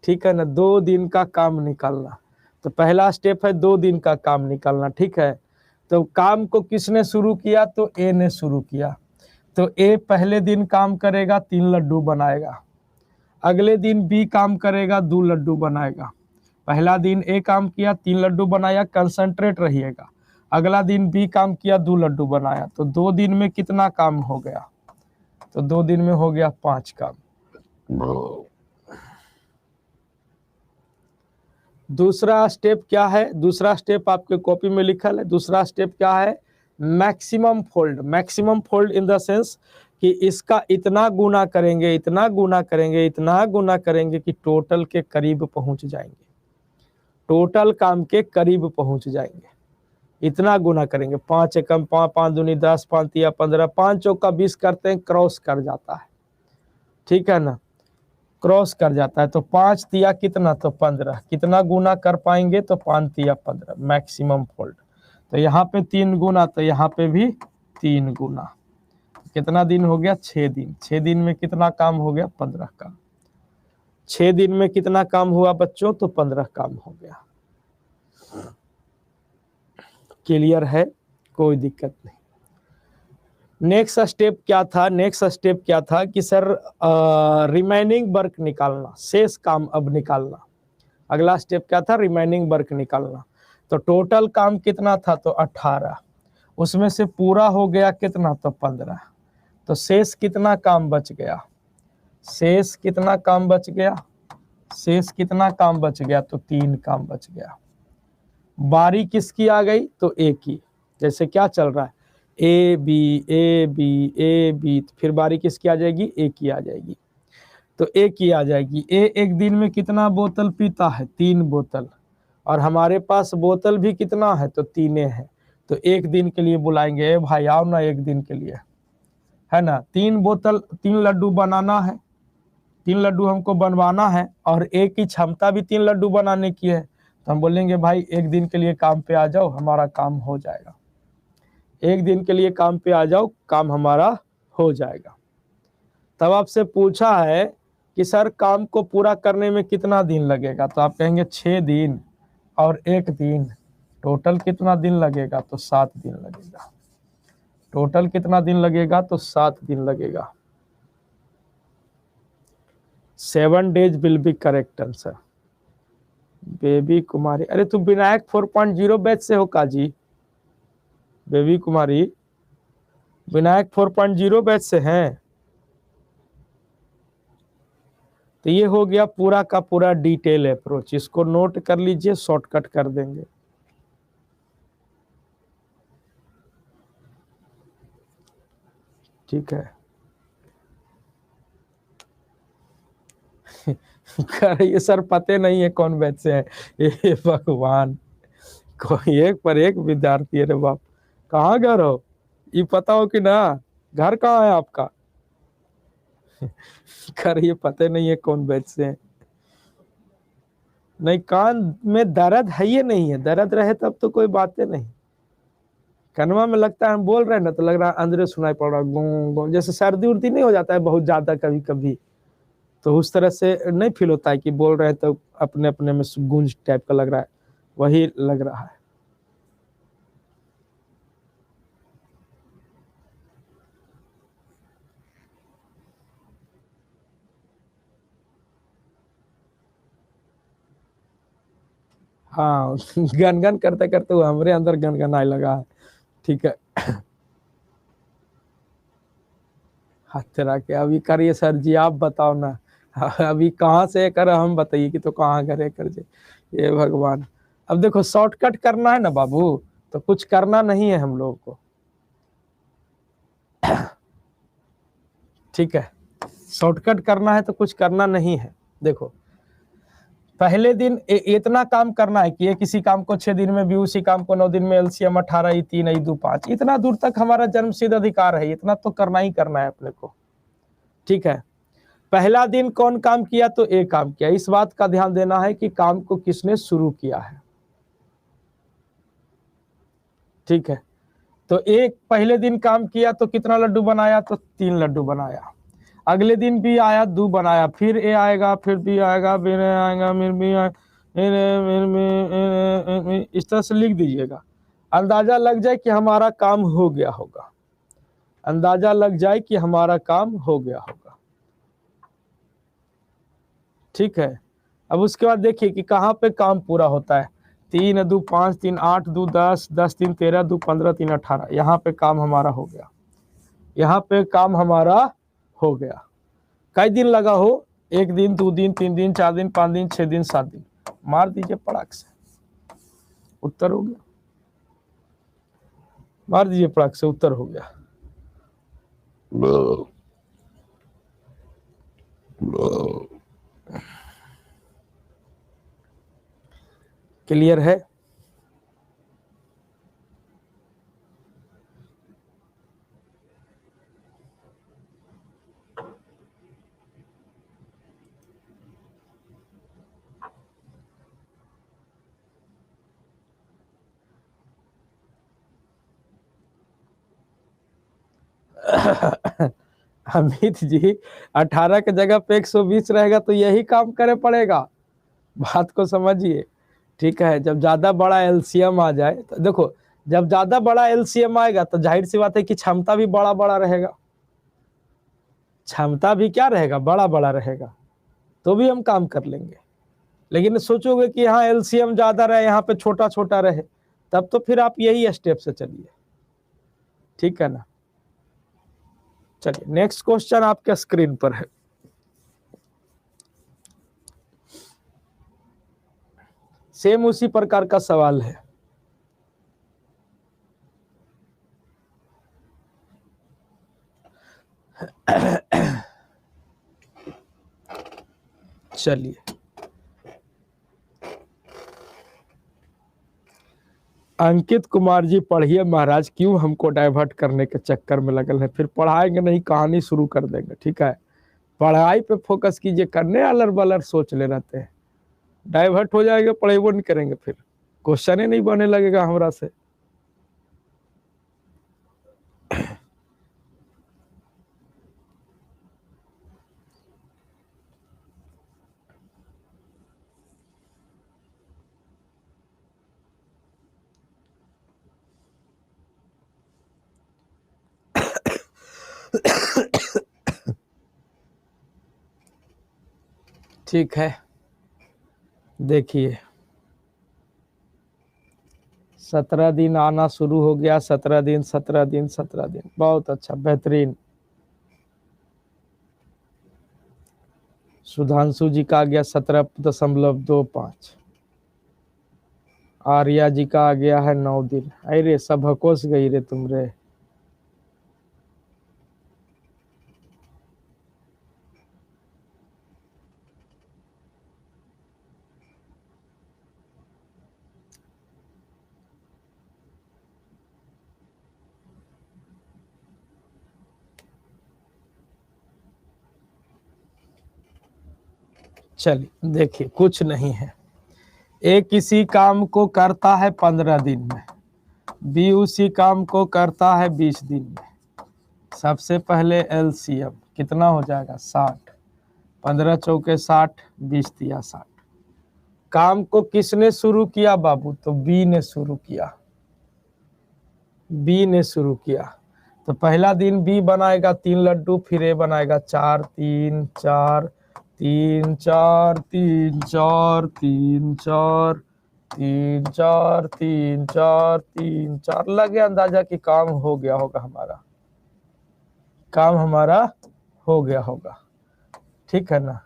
ठीक है ना। 2 दिन का काम निकालना, तो पहला स्टेप है 2 दिन का काम निकालना, ठीक है। तो काम को किसने शुरू किया? तो ए ने शुरू किया। तो ए पहले दिन काम करेगा, 3 लड्डू बनाएगा। अगले दिन बी काम करेगा, 2 लड्डू बनाएगा। पहला दिन ए काम किया, 3 लड्डू बनाया, कंसंट्रेट रहिएगा। अगला दिन बी काम किया, 2 लड्डू बनाया। तो 2 दिन में कितना काम हो गया? तो 2 दिन में हो गया 5 काम। दूसरा स्टेप क्या है? दूसरा स्टेप आपके कॉपी में लिखल है। दूसरा स्टेप क्या है? Maximum fold. Maximum fold in the sense कि इसका इतना गुना करेंगे, इतना गुना करेंगे, इतना गुना करेंगे कि टोटल के करीब पहुंच जाएंगे, टोटल काम के करीब पहुंच जाएंगे। इतना गुना करेंगे। 5 एकम 5, 5 दूनी 10, 5 तिया 15, 5 चौका 20 करते हैं, क्रॉस कर जाता है, ठीक है ना। क्रॉस कर जाता है तो 5 तिया कितना? तो 15। कितना गुना कर पाएंगे? तो 5 तिया 15, मैक्सिमम फोल्ड। तो यहाँ पे 3 गुना, तो यहाँ पे भी 3 गुना। कितना दिन हो गया? 6 दिन। 6 दिन में कितना काम हो गया? 15 काम। 6 दिन में कितना काम हुआ बच्चों? तो 15 काम हो गया। क्लियर है? कोई दिक्कत नहीं। नेक्स्ट स्टेप क्या था? नेक्स्ट स्टेप क्या था कि सर रिमेनिंग वर्क निकालना, शेष काम अब निकालना। अगला स्टेप क्या था? रिमेनिंग वर्क निकालना। तो टोटल काम कितना था? तो 18। उसमें से पूरा हो गया कितना? तो 15। तो शेष कितना काम बच गया? शेष कितना काम बच गया? शेष कितना काम बच गया? तो 3 काम बच गया। बारी किसकी आ गई? तो ए की। जैसे क्या चल रहा है? A B A B A B, फिर बारी किसकी आ जाएगी? ए की आ जाएगी। तो ए की आ जाएगी। ए एक दिन में कितना बोतल पीता है? 3 बोतल। और हमारे पास बोतल भी कितना है? तो 3 है। तो एक दिन के लिए बुलाएंगे, ए भाई आओ ना एक दिन के लिए, है ना। 3 बोतल, 3 लड्डू बनाना है, 3 लड्डू हमको बनवाना है, और एक की क्षमता भी 3 लड्डू बनाने की है। तो हम बोलेंगे भाई एक दिन के लिए काम पे आ जाओ, हमारा काम हो जाएगा। एक दिन के लिए काम पे आ जाओ, काम हमारा हो जाएगा। तब आपसे पूछा है कि सर काम को पूरा करने में कितना दिन लगेगा? तो आप कहेंगे 6 दिन और 1 दिन। टोटल कितना दिन लगेगा? तो 7 दिन लगेगा। टोटल कितना दिन लगेगा? तो 7 दिन लगेगा। 7 days will be correct answer. Baby Kumari, अरे तू विनायक 4.0 बैच से हो काजी? बेबी कुमारी विनायक 4.0 बैच से हैं। तो ये हो गया पूरा का पूरा डिटेल अप्रोच। इसको नोट कर लीजिए, शॉर्टकट कर देंगे। ठीक है। कह रही है सर पते नहीं है कौन बैच से है। ये भगवान, कोई एक पर एक विद्यार्थी। अरे बाप, कहाँ घर हो, ये पता हो कि ना, घर कहाँ है आपका। कह रही है पते नहीं है कौन बैच से है। नहीं, कान में दर्द है ये नहीं है, दर्द रहे तब तो कोई बातें नहीं। कनवा में लगता है हम बोल रहे हैं ना तो लग रहा है अंदर सुनाई पड़ रहा गूं गूं, जैसे सर्दी उर्दी नहीं हो जाता है बहुत ज्यादा कभी कभी, तो उस तरह से नहीं फील होता है कि बोल रहे हैं तो अपने अपने में गूंज टाइप का लग रहा है, वही लग रहा है। हाँ गनगन करते करते वो हमारे अंदर गनगन आने लगा है। ठीक है। हाथ तेरा के अभी करिए सर जी, आप बताओ ना। अभी कहाँ से कर, हम बताइए कि तो कहाँ करे कर जे। ये भगवान, अब देखो शॉर्टकट करना है ना बाबू, तो कुछ करना नहीं है हम लोग को। ठीक है, शॉर्टकट करना है तो कुछ करना नहीं है। देखो पहले दिन इतना काम करना है कि ये किसी काम को 6 दिन में भी, उसी काम को 9 दिन में, एलसीएम 18 ई 3 ई 2 5, इतना दूर तक हमारा जन्मसिद्ध अधिकार है, इतना तो करना ही करना है अपने को। ठीक है, पहला दिन कौन काम किया, तो ए काम किया। इस बात का ध्यान देना है कि काम को किसने शुरू किया है। ठीक है, तो एक पहले दिन काम किया तो कितना लड्डू बनाया, तो 3 लड्डू बनाया। अगले दिन भी आया 2 बनाया, फिर ए आएगा, फिर बी आएगा, फिर ए आएगा, फिर बी आएगा, इस तरह से लिख दीजिएगा। अंदाजा लग जाए कि हमारा काम हो गया होगा, अंदाजा लग जाए कि हमारा काम हो गया होगा। ठीक है, अब उसके बाद देखिए कि कहाँ पे काम पूरा होता है। 3 2 5 3 8 2 10 10 3 13 2 15 3 18, यहाँ पे काम हमारा हो गया, यहाँ पे काम हमारा हो गया। कई दिन लगा हो, 1 दिन 2 दिन 3 दिन 4 दिन 5 दिन 6 दिन 7 दिन, मार दीजिए पड़ाक से, उत्तर हो गया। मार दीजिए पड़ाक से, उत्तर हो गया। क्लियर है। अमित जी, 18 के जगह पे 120 रहेगा तो यही काम करे पड़ेगा, बात को समझिए। ठीक है, जब ज्यादा बड़ा एलसीएम आ जाए तो देखो, जब ज्यादा बड़ा एलसीएम आएगा तो जाहिर सी बात है कि क्षमता भी बड़ा बड़ा रहेगा, क्षमता भी क्या रहेगा, बड़ा बड़ा रहेगा, तो भी हम काम कर लेंगे। लेकिन सोचोगे कि यहाँ एलसीएम ज्यादा रहे, यहाँ पे छोटा छोटा रहे, तब तो फिर आप यही स्टेप से चलिए। ठीक है ना। चलिए नेक्स्ट क्वेश्चन आपके स्क्रीन पर है। सेम उसी प्रकार का सवाल है। चलिए, अंकित कुमार जी पढ़िए महाराज, क्यों हमको डाइवर्ट करने के चक्कर में लगल है, फिर पढ़ाएंगे नहीं कहानी शुरू कर देंगे। ठीक है, पढ़ाई पे फोकस कीजिए, करने अलर बलर सोच ले रहते हैं, डाइवर्ट हो जाएगा, पढ़ेबो नहीं करेंगे, फिर क्वेश्चन ही नहीं बने लगेगा हमरा से। ठीक है, देखिए 17 दिन आना शुरू हो गया, 17 दिन 17 दिन 17 दिन, बहुत अच्छा, बेहतरीन। सुधांशु जी का आ गया 17.25, आर्या जी का आ गया है 9 दिन। अरे सब हकोस गई रे तुम रे। चलिए देखिए, कुछ नहीं है। ए किसी काम को करता है 15 दिन में, बी उसी काम को करता है 20 दिन में। सबसे पहले एलसीएम कितना हो जाएगा 60, 15 चौके 60, 20 दिया 60। काम को किसने शुरू किया बाबू? तो बी ने शुरू किया, बी ने शुरू किया। तो पहला दिन बी बनाएगा 3 लड्डू, फिर ए बनाएगा 4 3 4 3 4 3 4 3 4 3 4 3 4 3 4। लगे अंदाजा कि काम हो गया होगा हमारा, काम हमारा हो गया होगा। ठीक है ना?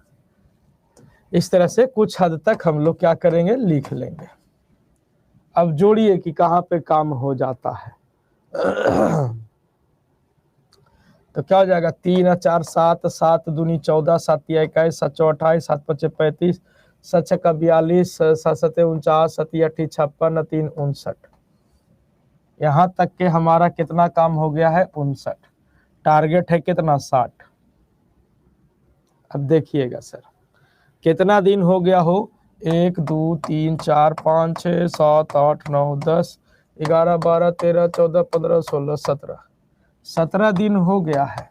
इस तरह से कुछ हद तक हम लोग क्या करेंगे, लिख लेंगे। अब जोड़िए कि कहाँ पे काम हो जाता है। तो क्या हो जाएगा, 3 और 4 7, 7 दूनी 14, 7 या 21, 7 चौ 28, 7 पचे 35, 7 छक्का 42, 7 सते 49, 7 अठी 56, 3 59। यहाँ तक के हमारा कितना काम हो गया है, 59। टारगेट है कितना, 60। अब देखिएगा सर कितना दिन हो गया हो, 1 2 3 4 5 6 7 8 9 10 11 12 13 14 15 16 17, 17 दिन हो गया है।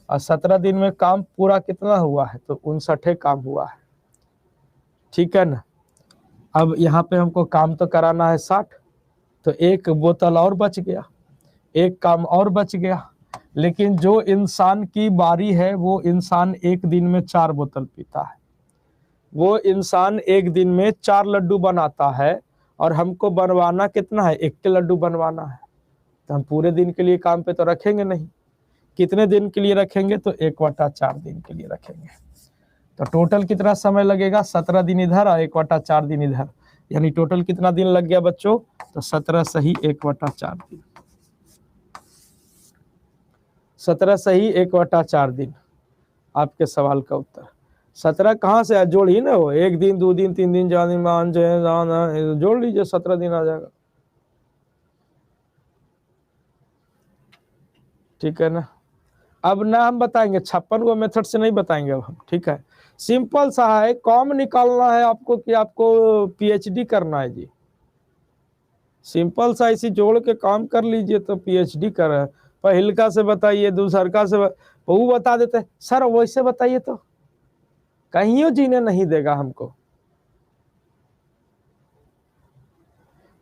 और 17 दिन में काम पूरा कितना हुआ है, तो 59 काम हुआ है। ठीक है ना? अब यहाँ पे हमको काम तो कराना है 60, तो एक बोतल और बच गया, एक काम और बच गया। लेकिन जो इंसान की बारी है वो इंसान एक दिन में 4 बोतल पीता है, वो इंसान एक दिन में 4 लड्डू बनाता है, और हमको बनवाना कितना है, 1 के लड्डू बनवाना है। तो हम पूरे दिन के लिए काम पे तो रखेंगे नहीं। कितने दिन के लिए रखेंगे, तो 1/4 दिन के लिए रखेंगे। तो टोटल कितना समय लगेगा, 17 दिन इधर और 1/4 दिन इधर, यानी टोटल कितना दिन लग गया बच्चों, तो 17 सही 1/4 दिन, 17 सही 1/4 दिन। आपके सवाल का उत्तर 17 कहाँ से है, जोड़ ही ना हो, 1 दिन 2 दिन 3 दिन 4 दिन 5 6 जोड़ लीजिए, 17 दिन आ जाएगा। ठीक है ना? अब ना हम बताएंगे 56 को मेथड से नहीं बताएंगे अब हम। ठीक है, सिंपल सा है, कॉम निकालना है आपको कि आपको पीएचडी करना है जी। सिंपल सा इसी जोड़ के काम कर लीजिए तो पीएचडी कर है। पहिलका से बताइए, दूसरका से वो बता देते सर वैसे बताइए, तो कहीं जीने नहीं देगा हमको।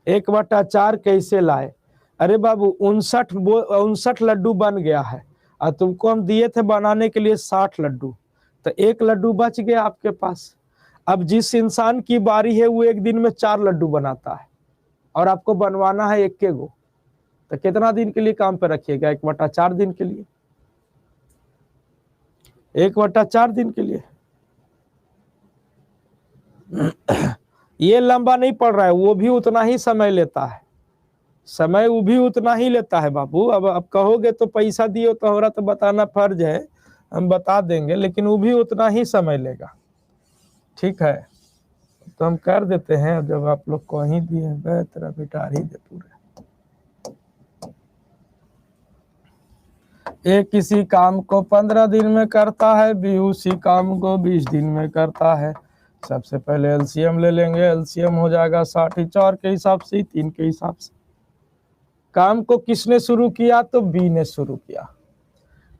1/4 कैसे लाए, अरे बाबू 59 लड्डू बन गया है, और तुमको हम दिए थे बनाने के लिए 60 लड्डू, तो 1 लड्डू बच गया आपके पास। अब जिस इंसान की बारी है वो एक दिन में 4 लड्डू बनाता है, और आपको बनवाना है 1 के गो, तो कितना दिन के लिए काम पे रखिएगा, 1/4 दिन के लिए, 1/4 दिन के लिए। ये लंबा नहीं पड़ रहा है, वो भी उतना ही समय लेता है, समय वो भी उतना ही लेता है बाबू। अब कहोगे तो पैसा दियो तो हमारा तो बताना फर्ज है, हम बता देंगे, लेकिन वो भी उतना ही समय लेगा। ठीक है, तो हम कर देते हैं। जब आप लोग को ही दिए तेरा बिटार ही दे पूरे। ए किसी काम को 15 दिन में करता है, बी उसी काम को 20 दिन में करता है। सबसे पहले एलसीएम ले लेंगे, एलसीएम हो जाएगा 60, 4 के हिसाब से, 3 के हिसाब से। काम को किसने शुरू किया, तो बी ने शुरू किया।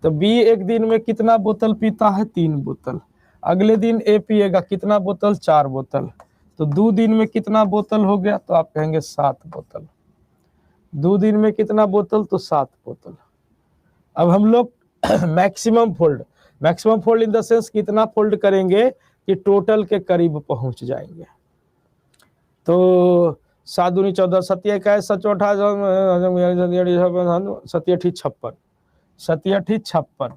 तो बी एक दिन में कितना बोतल पीता है, 3 बोतल। अगले दिन ए पिएगा कितना बोतल, 4 बोतल। तो 2 दिन में कितना बोतल हो गया, तो आप कहेंगे 7 बोतल। 2 दिन में कितना बोतल, तो 7 बोतल। अब हम लोग maximum fold in the sense कितना फोल्ड करेंगे कि टोटल के करीब पहुंच जाएंगे। तो 7 दूनी 14, 7 21, 7 28, 7 अठी 56, 7 अठी 56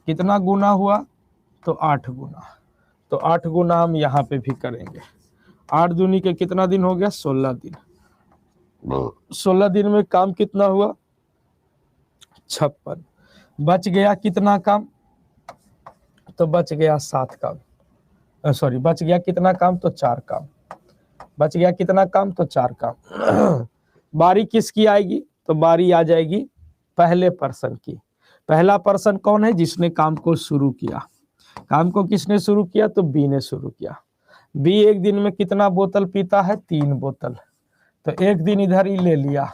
कितना गुना हुआ, तो 8 गुना। तो 8 गुना हम यहाँ पे भी करेंगे। 8 दूनी के कितना दिन हो गया, 16 दिन। 16 दिन में काम कितना हुआ, 56। बच गया कितना काम, तो बच गया 7 काम, सॉरी बच गया कितना काम, तो 4 काम। बच गया कितना काम, तो 4 काम। बारी किसकी आएगी, तो बारी आ जाएगी पहले पर्सन की। पहला पर्सन कौन है, जिसने काम को शुरू किया। काम को किसने शुरू किया? तो बी ने शुरू किया। बी एक दिन में कितना बोतल पीता है? 3 बोतल। तो एक दिन इधर ही ले लिया।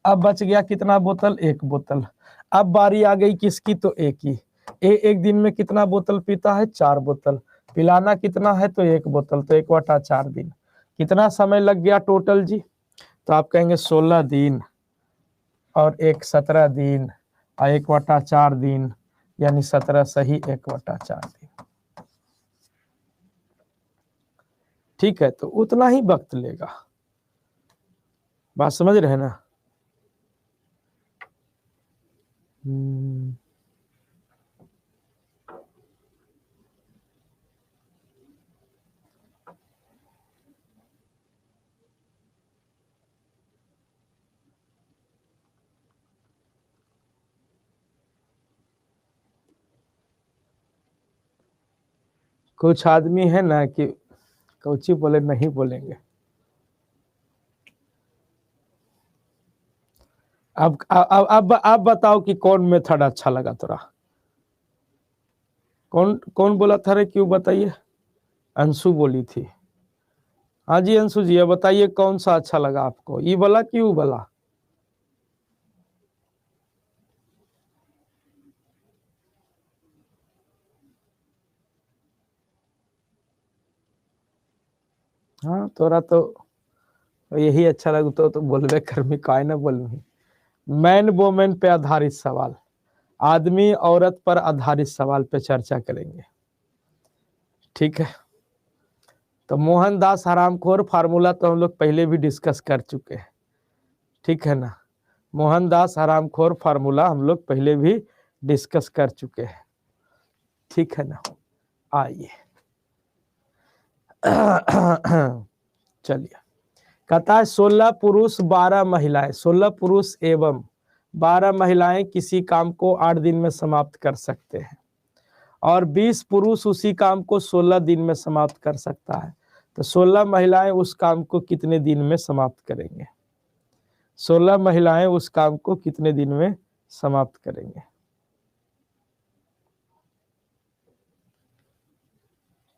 अब बच गया कितना बोतल? 1 बोतल। अब बारी आ गई किसकी? तो ए की। ए एक दिन में कितना बोतल पीता है? 4 बोतल। पिलाना कितना है? तो 1 बोतल। तो 1/4 दिन। कितना समय लग गया टोटल जी? तो आप कहेंगे 16 दिन और 17 दिन और 1/4 दिन, यानी 17 सही 1/4 दिन। ठीक है, तो उतना ही वक्त लेगा। बात समझ रहे हैं ना? कुछ आदमी है ना कि कौची बोले नहीं बोलेंगे। अब बताओ कि कौन मेथड अच्छा लगा तोरा? कौन कौन बोला था रे? क्यों बताइए? अंशु बोली थी। हाँ जी अंशु जी, अब बताइए कौन सा अच्छा लगा आपको, ये वाला कि वो वाला? हाँ तोरा तो यही अच्छा लगा तो बोलबे कर में काय ना बोलूँ। मैन वोमेन पे आधारित सवाल, आदमी औरत पर आधारित सवाल पे चर्चा करेंगे। ठीक है, तो मोहनदास हरामखोर फार्मूला तो हम लोग पहले भी डिस्कस कर चुके हैं। ठीक है ना? मोहनदास हरामखोर फार्मूला हम लोग पहले भी डिस्कस कर चुके हैं। ठीक है ना? आइए चलिए, कहता है 16 पुरुष 12 महिलाएं, 16 पुरुष एवं 12 महिलाएं किसी काम को 8 दिन में समाप्त कर सकते हैं और 20 पुरुष उसी काम को 16 दिन में समाप्त कर सकता है। तो 16 महिलाएं उस काम को कितने दिन में समाप्त करेंगे? 16 महिलाएं उस काम को कितने दिन में समाप्त करेंगे?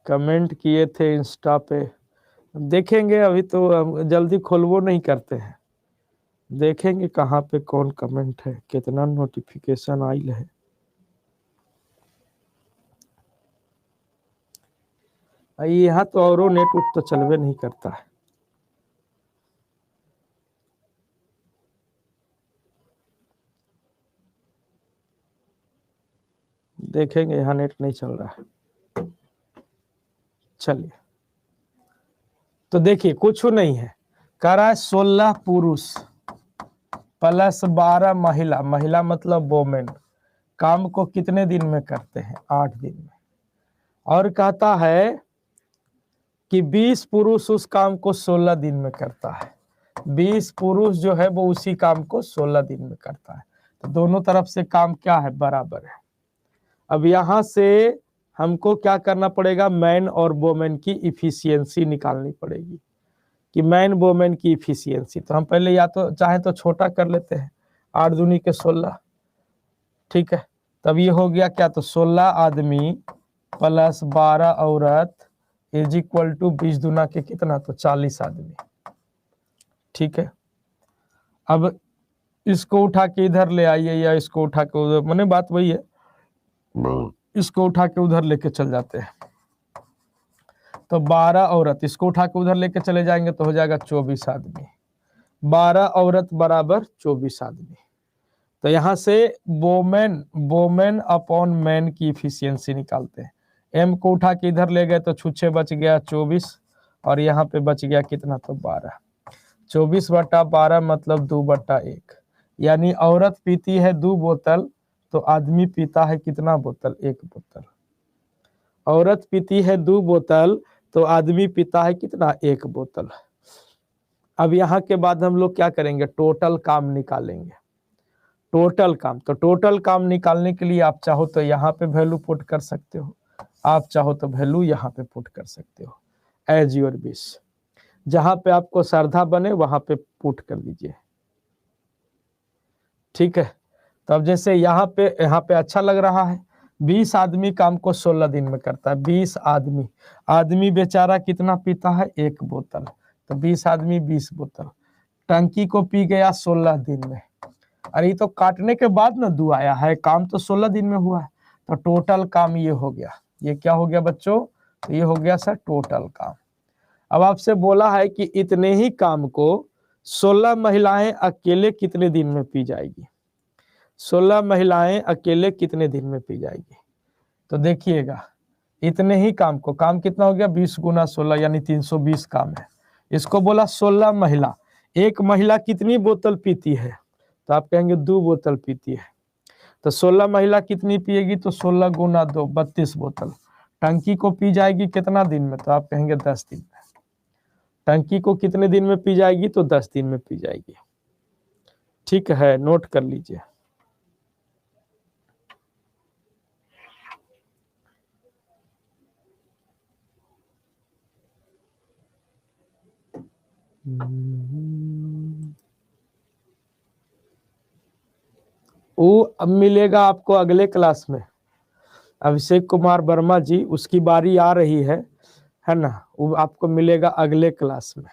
कमेंट किए थे इंस्टा पे, देखेंगे। अभी तो जल्दी खोलवो नहीं करते हैं, देखेंगे कहाँ पे कौन कमेंट है, कितना नोटिफिकेशन आइल है। यहाँ तो औरों नेट उठ तो चलवे नहीं करता है। देखेंगे, यहाँ नेट नहीं चल रहा है। चलिए, तो देखिए कुछ नहीं है, कह रहा है 16 पुरुष प्लस 12 महिला, महिला मतलब वोमेन, काम को कितने दिन में करते हैं? 8 दिन में। और कहता है कि 20 पुरुष उस काम को 16 दिन में करता है। 20 पुरुष जो है वो उसी काम को 16 दिन में करता है। तो दोनों तरफ से काम क्या है? बराबर है। अब यहां से हमको क्या करना पड़ेगा? मैन और वोमेन की इफिशियंसी निकालनी पड़ेगी कि मैन वोमेन की इफिशियंसी। तो हम पहले या तो चाहे तो छोटा कर लेते हैं, 8 दूनी के 16। ठीक है, तब ये हो गया क्या? तो 16 आदमी प्लस 12 औरत इज इक्वल टू 20 दूना के कितना? तो 40 आदमी। ठीक है, अब इसको उठा के इधर ले आइए या इसको उठा के उधर, मैंने बात वही है, इसको उठा के उधर लेके चल जाते हैं। तो 12 औरत, इसको उठा के उधर लेके चले जाएंगे तो हो जाएगा 24 आदमी। 12 औरत बराबर 24 आदमी। तो यहां से वोमेन अपॉन मैन की इफिशियंसी निकालते हैं। एम को उठा के इधर ले गए तो छुच्छे बच गया 24 और यहाँ पे बच गया कितना? तो 12। 24/12 मतलब 2/1, यानी औरत पीती है 2 बोतल तो आदमी पीता है कितना बोतल? 1 बोतल। औरत पीती है 2 बोतल तो आदमी पीता है कितना? 1 बोतल। अब यहाँ के बाद हम लोग क्या करेंगे? टोटल काम निकालेंगे। टोटल काम, तो टोटल काम निकालने के लिए आप चाहो तो यहाँ पे वैल्यू पुट कर सकते हो, आप चाहो तो वैल्यू यहाँ पे पुट कर सकते हो, एज योर विश। जहां पे आपको श्रद्धा बने वहां पे पुट कर दीजिए। ठीक है, तो अब जैसे यहाँ पे अच्छा लग रहा है 20 आदमी काम को 16 दिन में करता है। 20 आदमी, आदमी बेचारा कितना पीता है? 1 बोतल। तो 20 आदमी 20 बोतल, टंकी को पी गया 16 दिन में। अरे तो काटने के बाद ना दूध आया है, काम तो 16 दिन में हुआ है। तो टोटल काम ये हो गया। ये क्या हो गया बच्चों? तो ये हो गया सर टोटल काम। अब आपसे बोला है कि इतने ही काम को 16 महिलाएं अकेले कितने दिन में पी जाएगी? 16 महिलाएं अकेले कितने दिन में पी जाएगी? तो देखिएगा, इतने ही काम को, काम कितना हो गया? 20 गुना 16 यानी 320 काम है। इसको बोला 16 महिला। एक महिला कितनी बोतल पीती है? तो आप कहेंगे 2 बोतल पीती है। तो 16 महिला कितनी पिएगी? तो 16 गुना 2 32 बोतल। टंकी को पी जाएगी कितना दिन में? तो आप कहेंगे 10 दिन में। टंकी को कितने दिन में पी जाएगी? तो 10 दिन में पी जाएगी। ठीक है, नोट कर लीजिए। वो अब मिलेगा आपको अगले क्लास में। अभिषेक कुमार वर्मा जी, उसकी बारी आ रही है ना? वो आपको मिलेगा अगले क्लास में।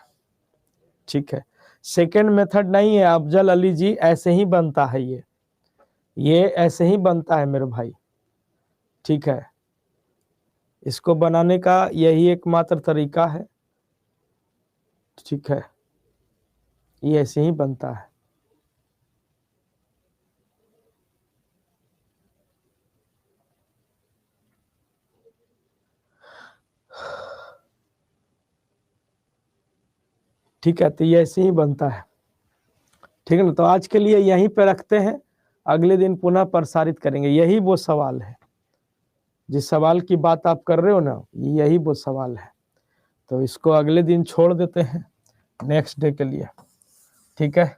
ठीक है, सेकंड मेथड नहीं है अफजल अली जी, ऐसे ही बनता है ये ऐसे ही बनता है मेरे भाई। ठीक है, इसको बनाने का यही एकमात्र तरीका है। ठीक है, ये ऐसे ही बनता है। ठीक है, तो ये ऐसे ही बनता है। ठीक है ना? तो आज के लिए यहीं पे रखते हैं, अगले दिन पुनः प्रसारित करेंगे। यही वो सवाल है, जिस सवाल की बात आप कर रहे हो ना, यही वो सवाल है। तो इसको अगले दिन छोड़ देते हैं, नेक्स्ट डे के लिए। ठीक है,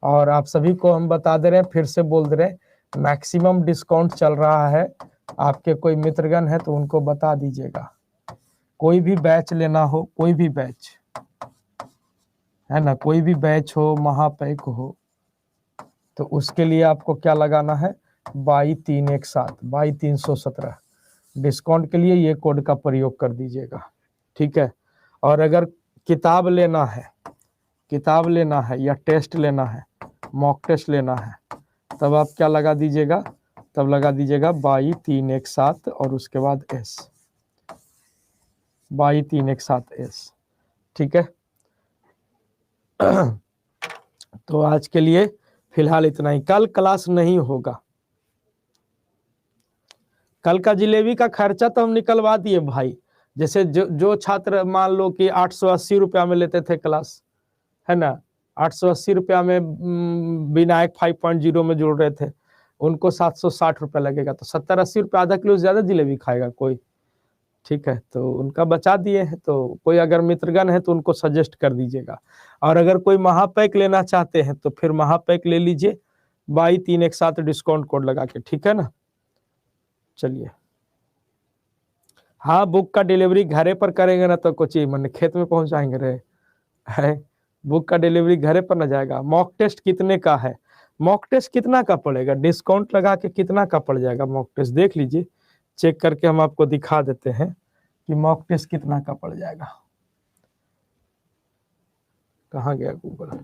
और आप सभी को हम बता दे रहे हैं, फिर से बोल दे रहे हैं, मैक्सिमम डिस्काउंट चल रहा है। आपके कोई मित्रगण है तो उनको बता दीजिएगा। कोई भी बैच लेना हो, कोई भी बैच है ना, कोई भी बैच हो, महापैक हो, तो उसके लिए आपको क्या लगाना है? 22,317 22,317 डिस्काउंट के लिए ये कोड का प्रयोग कर दीजिएगा। ठीक है, और अगर किताब लेना है या टेस्ट लेना है, मॉक टेस्ट लेना है, तब आप क्या लगा दीजिएगा? तब लगा दीजिएगा 22,317 और उसके बाद S, 22,317S। ठीक है, तो आज के लिए फिलहाल इतना ही। कल क्लास नहीं होगा। कल का जिलेबी का खर्चा तो हम निकलवा दिए भाई। जैसे जो छात्र मान लो कि 880 रुपया में लेते थे क्लास, है ना, 880 रुपया में विनायक 5.0 में जोड़ रहे थे, उनको 760 रुपया लगेगा। तो 70-80 रुपया, आधा किलो ज्यादा जिलेबी खाएगा कोई? ठीक है, तो उनका बचा दिए हैं। तो कोई अगर मित्रगण है तो उनको सजेस्ट कर दीजिएगा। और अगर कोई महापैक लेना चाहते हैं तो फिर महापैक ले लीजिए 22,317 डिस्काउंट कोड लगा के। ठीक है ना? चलिए, हाँ, बुक का डिलीवरी घरे पर करेंगे ना तो कुछ ही मन खेत में पहुंचाएंगे रे है। बुक का डिलीवरी घरे पर ना जाएगा। मॉक टेस्ट कितने का है? मॉक टेस्ट कितना का पड़ेगा? डिस्काउंट लगा के कितना का पड़ जाएगा मॉक टेस्ट? देख लीजिए, चेक करके हम आपको दिखा देते हैं कि मॉक टेस्ट कितना का पड़ जाएगा। कहाँ गया गूगल?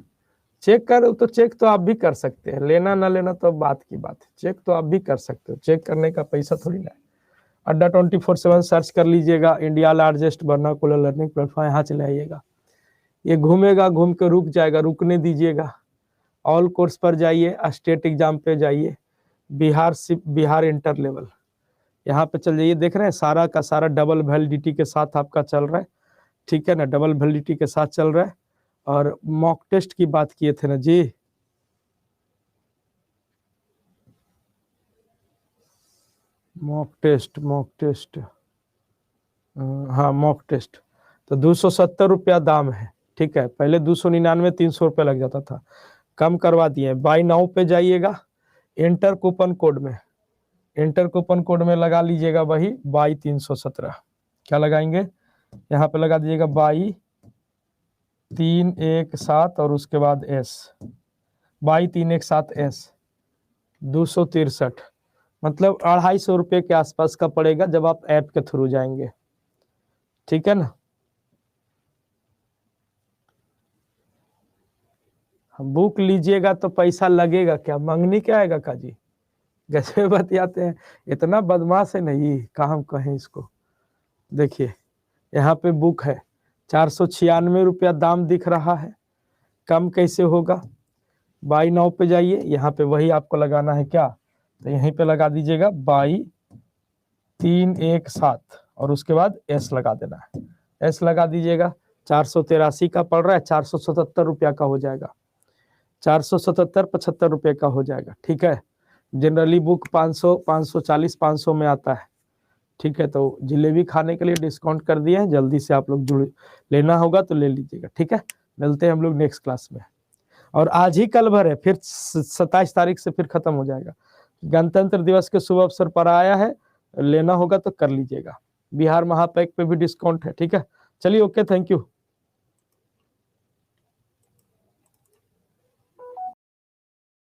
चेक कर, तो चेक तो आप भी कर सकते हैं, लेना ना लेना तो बात की बात है। चेक तो आप भी कर सकते हो, चेक करने का पैसा थोड़ी ना है। अड्डा 24/7 सर्च कर लीजिएगा, India largest vernacular learning platform, यहाँ चले आइएगा। ये घूमेगा, घूम के रुक जाएगा, रुकने दीजिएगा। ऑल कोर्स पर जाइए, स्टेट एग्जाम पे जाइए, बिहार इंटर लेवल, यहाँ पे चल जाइए। देख रहे हैं सारा का सारा डबल वैलिडिटी के साथ आपका चल रहा है। ठीक है ना, डबल वैलिडिटी के साथ चल रहा है। और मॉक टेस्ट की बात किए थे ना जी, मॉक टेस्ट, हाँ मॉक टेस्ट, तो 270 रुपया दाम है। ठीक है, पहले 299 300 रुपया लग जाता था, कम करवा दिए। बाय नाउ पे जाइएगा, एंटर कूपन कोड में लगा लीजिएगा वही 22,317। क्या लगाएंगे? यहाँ पे लगा दीजिएगा 22,317 और उसके बाद S, 22,317S 263 मतलब 250 रुपये के आसपास का पड़ेगा जब आप ऐप के थ्रू जाएंगे, ठीक है ना। बुक लीजिएगा तो पैसा लगेगा क्या, मंगनी क्या आएगा काजी, गजबे बतियाते हैं, इतना बदमाश है नहीं कहाँ हम कहें इसको। देखिए यहाँ पे बुक है 496 रुपया दाम दिख रहा है, कम कैसे होगा। बाई नाउ पे जाइए, यहाँ पे वही आपको लगाना है क्या, तो यहीं पे लगा दीजिएगा बाई 317 और उसके बाद एस लगा देना है, एस लगा दीजिएगा। 483 का पड़ रहा है, 477 रुपया का हो जाएगा, 477-75 रुपये का हो जाएगा, ठीक है। जनरली बुक 500, 540, 500 में आता है, ठीक है। तो जलेबी खाने के लिए डिस्काउंट कर दिए हैं, जल्दी से आप लोग जुड़ लेना होगा तो ले लीजिएगा, ठीक है। मिलते हैं हम लोग नेक्स्ट क्लास में, और आज ही कल भर है, फिर 27 तारीख से फिर खत्म हो जाएगा। गणतंत्र दिवस के शुभ अवसर पर आया है, लेना होगा तो कर लीजिएगा। बिहार महापैक पे भी डिस्काउंट है, ठीक है। चलिए ओके, थैंक यू।